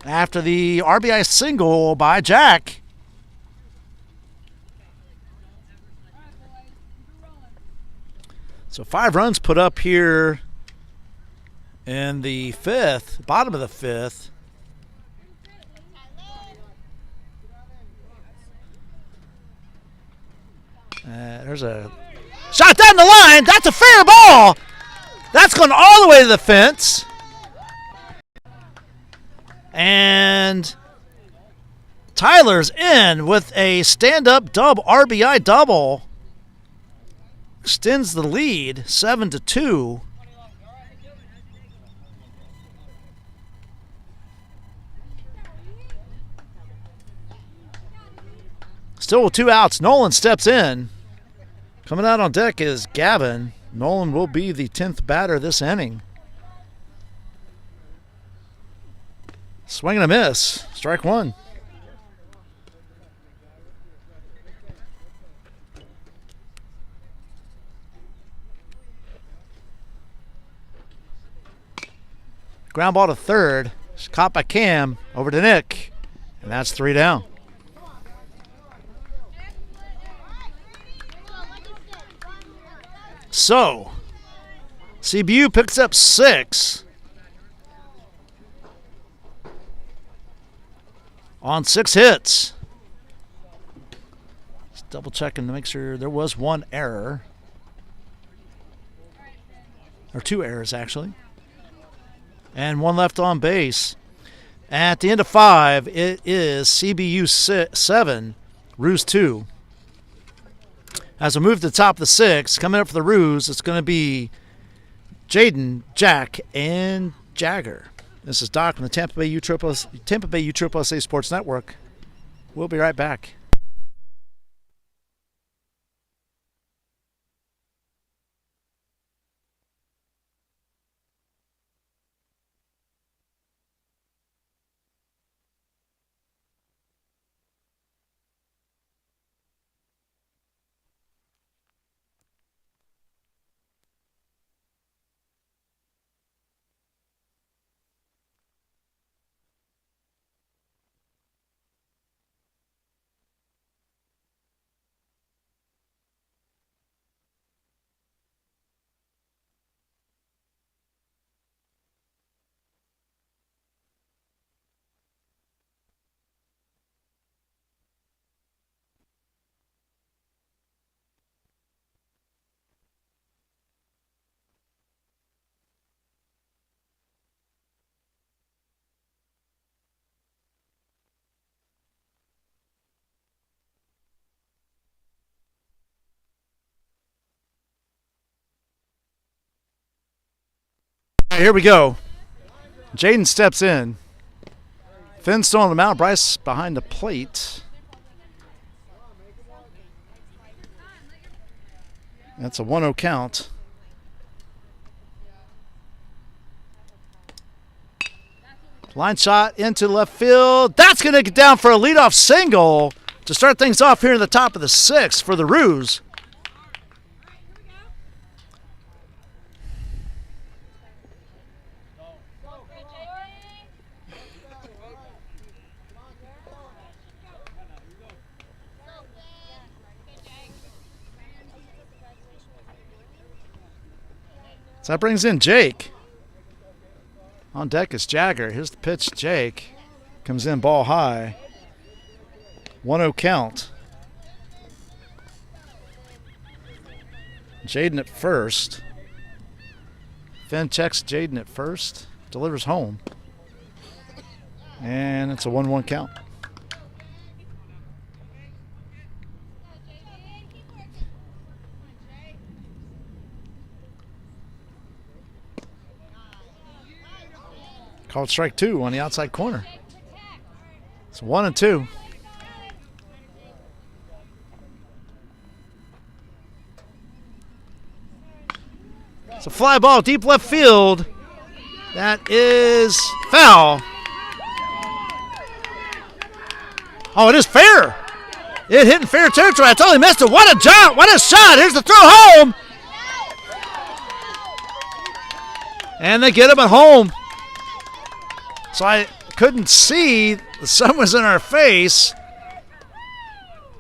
after the RBI single by Jack. So 5 runs put up here in the 5th, bottom of the 5th. There's a shot down the line. That's a fair ball. That's going all the way to the fence. And Tyler's in with a stand-up RBI double. Extends the lead 7-2. Still with 2 outs. Nolan steps in. Coming out on deck is Gavin. Nolan will be the 10th batter this inning. Swing and a miss. Strike 1. Ground ball to third. It's caught by Cam. Over to Nick. And that's 3 down. So, CBU picks up 6 on 6 hits. Just double checking to make sure there was 1 error. Or 2 errors, actually. And 1 left on base. At the end of 5, it is CBU 7, Roos 2. As we move to the top of the 6, coming up for the Roos, it's going to be Jaden, Jack, and Jagger. This is Doc from the Tampa Bay USSSA Sports Network. We'll be right back. All right, here we go. Jaden steps in. Finn still on the mound. Bryce behind the plate. That's a 1-0 count. Line shot into left field. That's going to get down for a leadoff single to start things off here in the top of the 6th for the Roos. So that brings in Jake. On deck is Jagger. Here's the pitch, Jake. Comes in ball high. 1-0 count. Jaden at first. Finn checks Jaden at first. Delivers home. And it's a 1-1 count. Called strike 2 on the outside corner. It's 1-2. It's a fly ball deep left field. That is foul. Oh, it is fair. It hit in fair territory. I totally missed it. What a jump. What a shot. Here's the throw home. And they get him at home. So I couldn't see. The sun was in our face.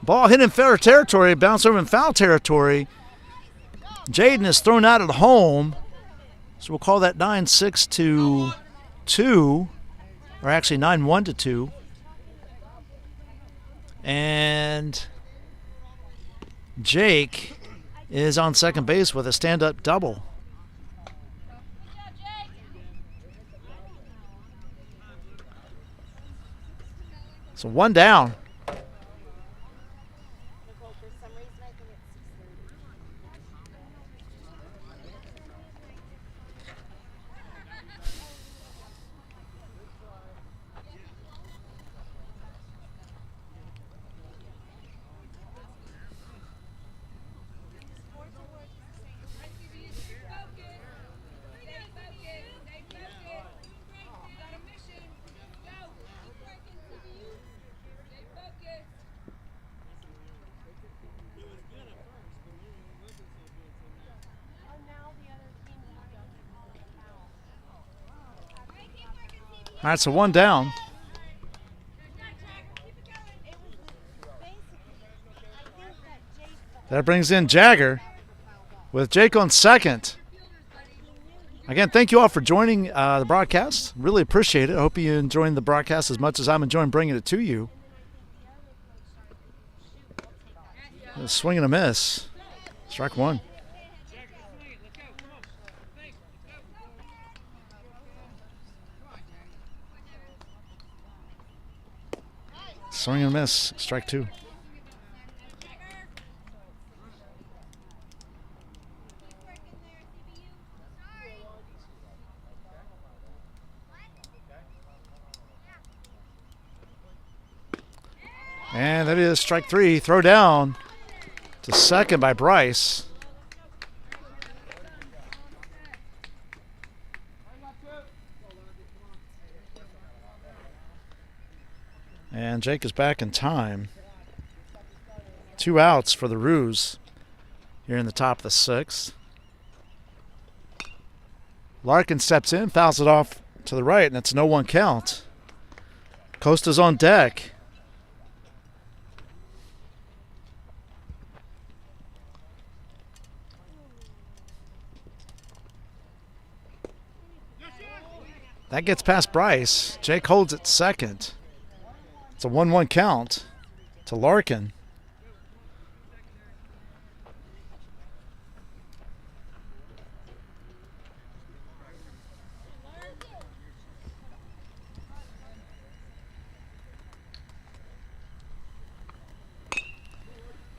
Ball hit in fair territory, bounced over in foul territory. Jaden is thrown out at home. So we'll call that 9-6 to 2. Or actually 9-1 to 2. And Jake is on second base with a stand-up double. So 1 down. All right, so 1 down. That brings in Jagger with Jake on second. Again, thank you all for joining the broadcast. Really appreciate it. I hope you're enjoying the broadcast as much as I'm enjoying bringing it to you. A swing and a miss. Strike 1. Swing and a miss. Strike 2. And that is strike 3. Throw down to second by Bryce. And Jake is back in time. 2 outs for the Roos here in the top of the 6th. Larkin steps in, fouls it off to the right, and it's a 0-1 count. Costa's on deck. That gets past Bryce. Jake holds at second. It's a 1-1 count to Larkin.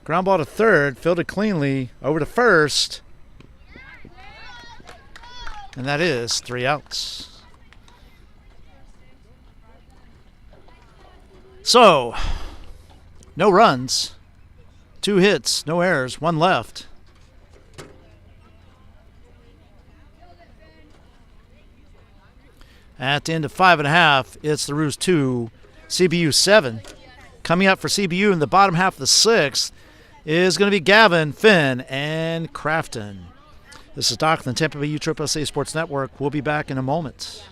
Ground ball to third, fielded cleanly, over to first. And that is 3 outs. So, no runs, 2 hits, no errors, 1 left. At the end of 5.5, it's the Roos 2, CBU 7. Coming up for CBU in the bottom half of the 6th is going to be Gavin, Finn, and Crafton. This is Doc on the Tampa Bay USSSA Sports Network. We'll be back in a moment.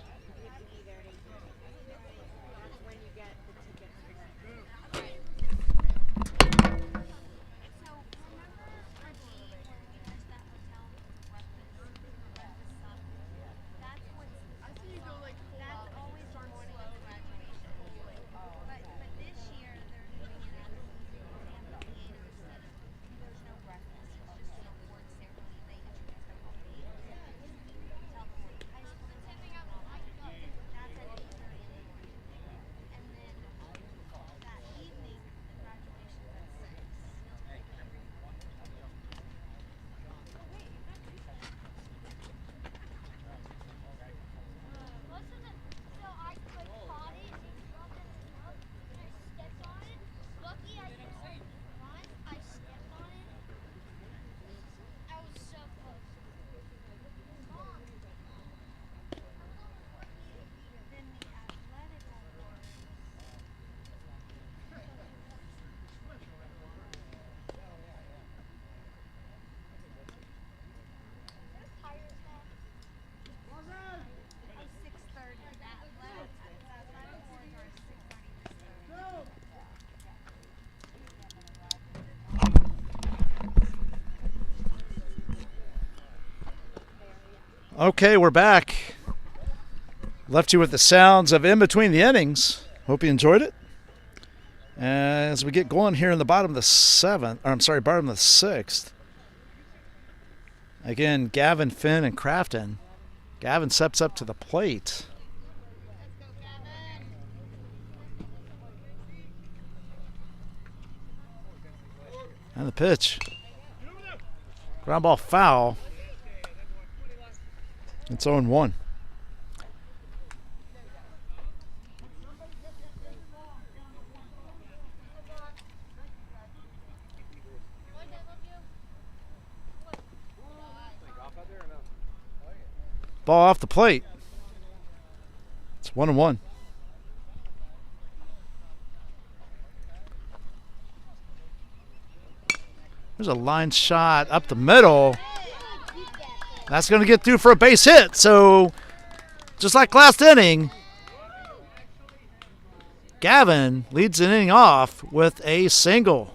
Okay, we're back. Left you with the sounds of In Between the Innings. Hope you enjoyed it. As we get going here in the bottom of the bottom of the sixth. Again, Gavin, Finn, and Crafton. Gavin steps up to the plate. And the pitch. Ground ball foul. It's 0-1. Ball off the plate. It's 1-1. There's a line shot up the middle. That's going to get through for a base hit. So, just like last inning, Gavin leads the inning off with a single.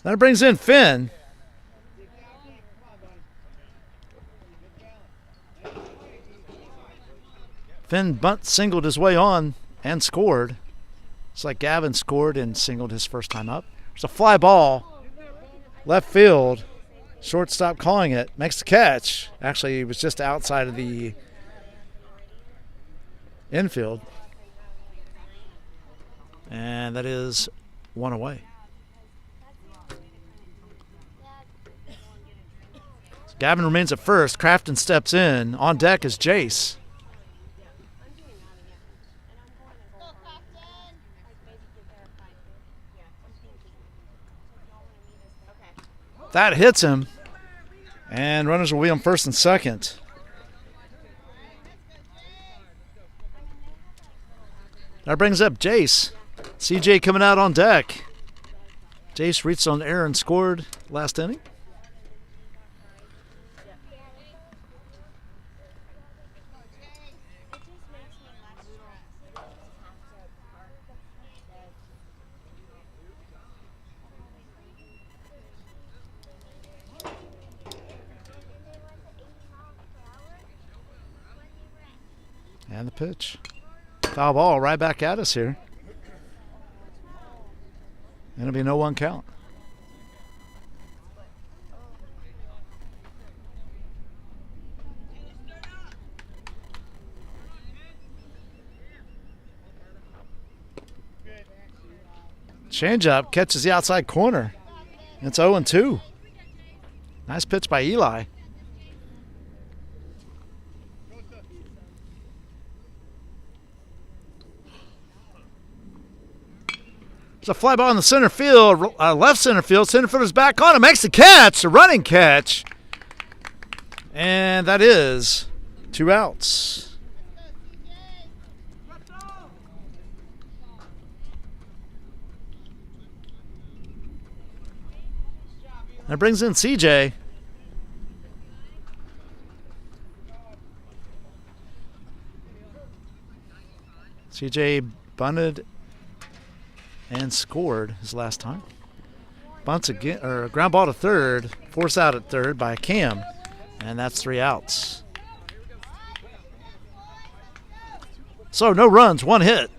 That brings in Finn. Finn bunt singled his way on and scored. It's like Gavin scored and singled his first time up. There's a fly ball, left field, shortstop calling it, makes the catch. Actually, he was just outside of the infield. And that is one away. So Gavin remains at first. Crafton steps in. On deck is Jace. That hits him, and runners will be on first and second. That brings up Jace. CJ coming out on deck. Jace reached on air and scored last inning. And the pitch. Foul ball right back at us here. And it'll be no one count. Changeup catches the outside corner. It's 0-2. Nice pitch by Eli. There's a fly ball in the center field, left center field. Center fielder's back on it, makes the catch, a running catch. And that is 2 outs. That brings in CJ. CJ bunted and scored his last time. Bunts again, or ground ball to third, force out at third by Cam, and that's 3 outs. So no runs, 1 hit,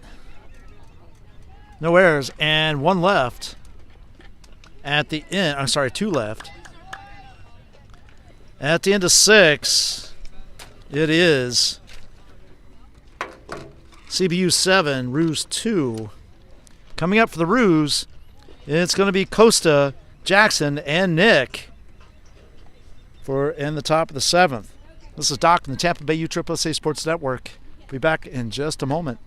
no errors, and 1 left at the end. I'm sorry, 2 left. At the end of 6, it is CBU 7, Roos 2. Coming up for the Roos, it's going to be Costa, Jackson, and Nick in the top of the 7th. This is Doc in the Tampa Bay USSSA Sports Network. We'll be back in just a moment.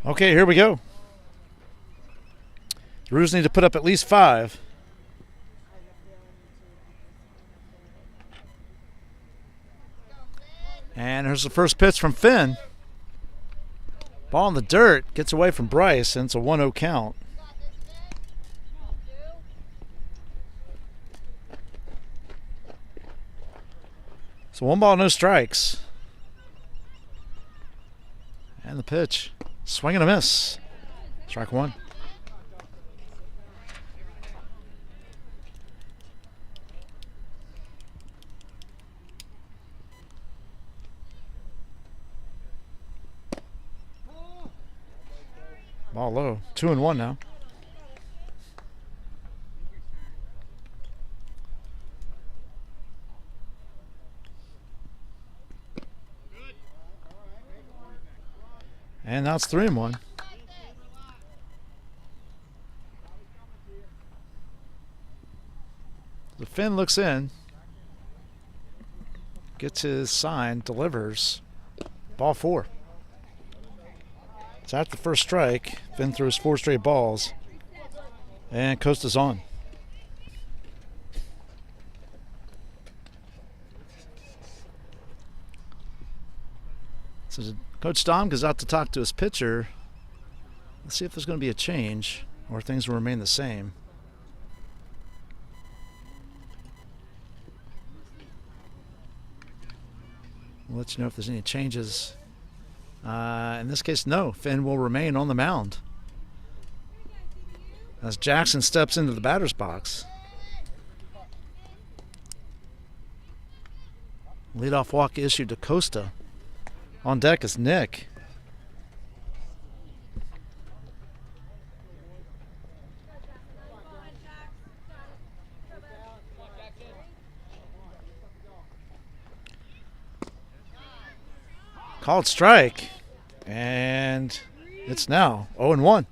Okay, here we go. The Roos need to put up at least 5. And here's the first pitch from Finn. Ball in the dirt, gets away from Bryce, and it's a 1-0 count. So 1 ball, no strikes. And the pitch. Swing and a miss. Strike 1. Ball low. 2-1 now. And now it's 3-1. The Finn looks in, gets his sign, delivers. Ball 4. It's after the first strike. Finn throws 4 straight balls, and Costa's on. So Coach Dom goes out to talk to his pitcher. Let's see if there's going to be a change or things will remain the same. We'll let you know if there's any changes. In this case, no. Finn will remain on the mound as Jackson steps into the batter's box. Leadoff walk issued to Costa. On deck is Nick. Called strike, and it's now 0-1.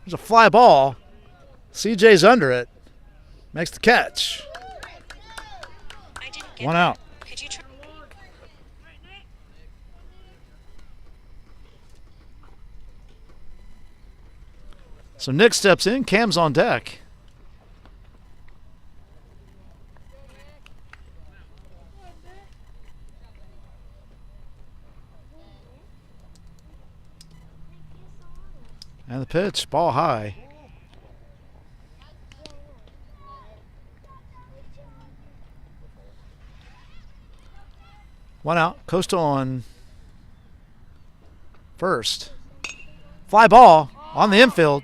There's a fly ball. CJ's under it. Makes the catch. 1 out. So Nick steps in. Cam's on deck. And the pitch, ball high. One out. Costa on first. Fly ball on the infield.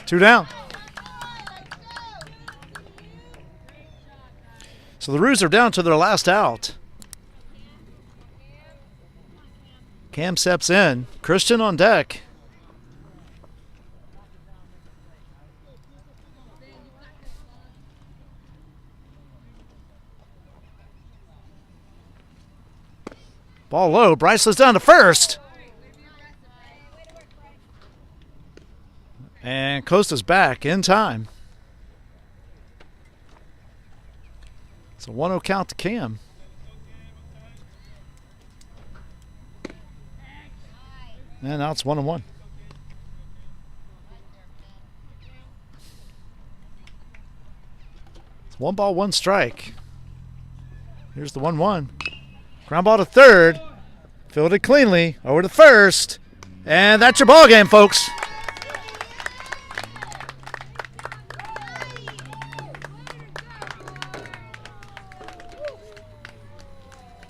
2 down. So the Roos are down to their last out. Cam steps in. Christian on deck. Ball low. Bryce is down to first. And Costa's back in time. It's a 1-0 count to Cam. And now it's 1-1. It's 1 ball, 1 strike. Here's the 1-1. Ground ball to third. Fielded cleanly. Over to first. And that's your ball game, folks.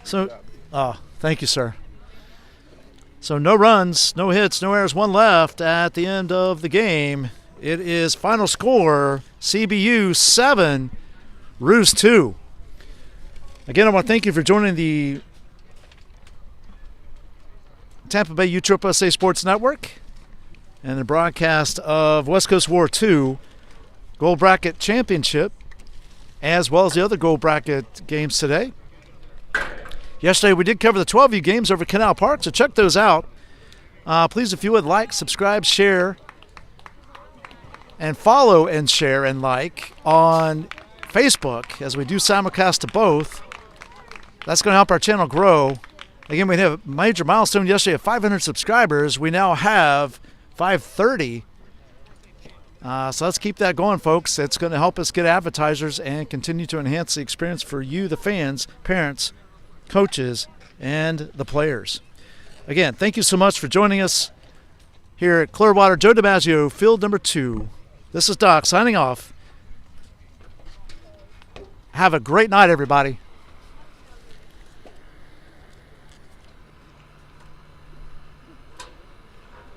So, thank you, sir. So no runs, no hits, no errors, 1 left at the end of the game. It is final score, CBU 7, Roos 2. Again, I want to thank you for joining the Tampa Bay USSSA Sports Network and the broadcast of West Coast War 2 Gold Bracket Championship, as well as the other Gold Bracket games today. Yesterday we did cover the 12U games over Canal Park, so check those out. Please, if you would like, subscribe, share, and follow and share and like on Facebook, as we do simulcast to both. That's going to help our channel grow. Again, we had a major milestone yesterday of 500 subscribers. We now have 530. So let's keep that going, folks. It's going to help us get advertisers and continue to enhance the experience for you, the fans, parents, coaches, and the players. Again, thank you so much for joining us here at Clearwater Joe DiMaggio, field number 2. This is Doc signing off. Have a great night, everybody.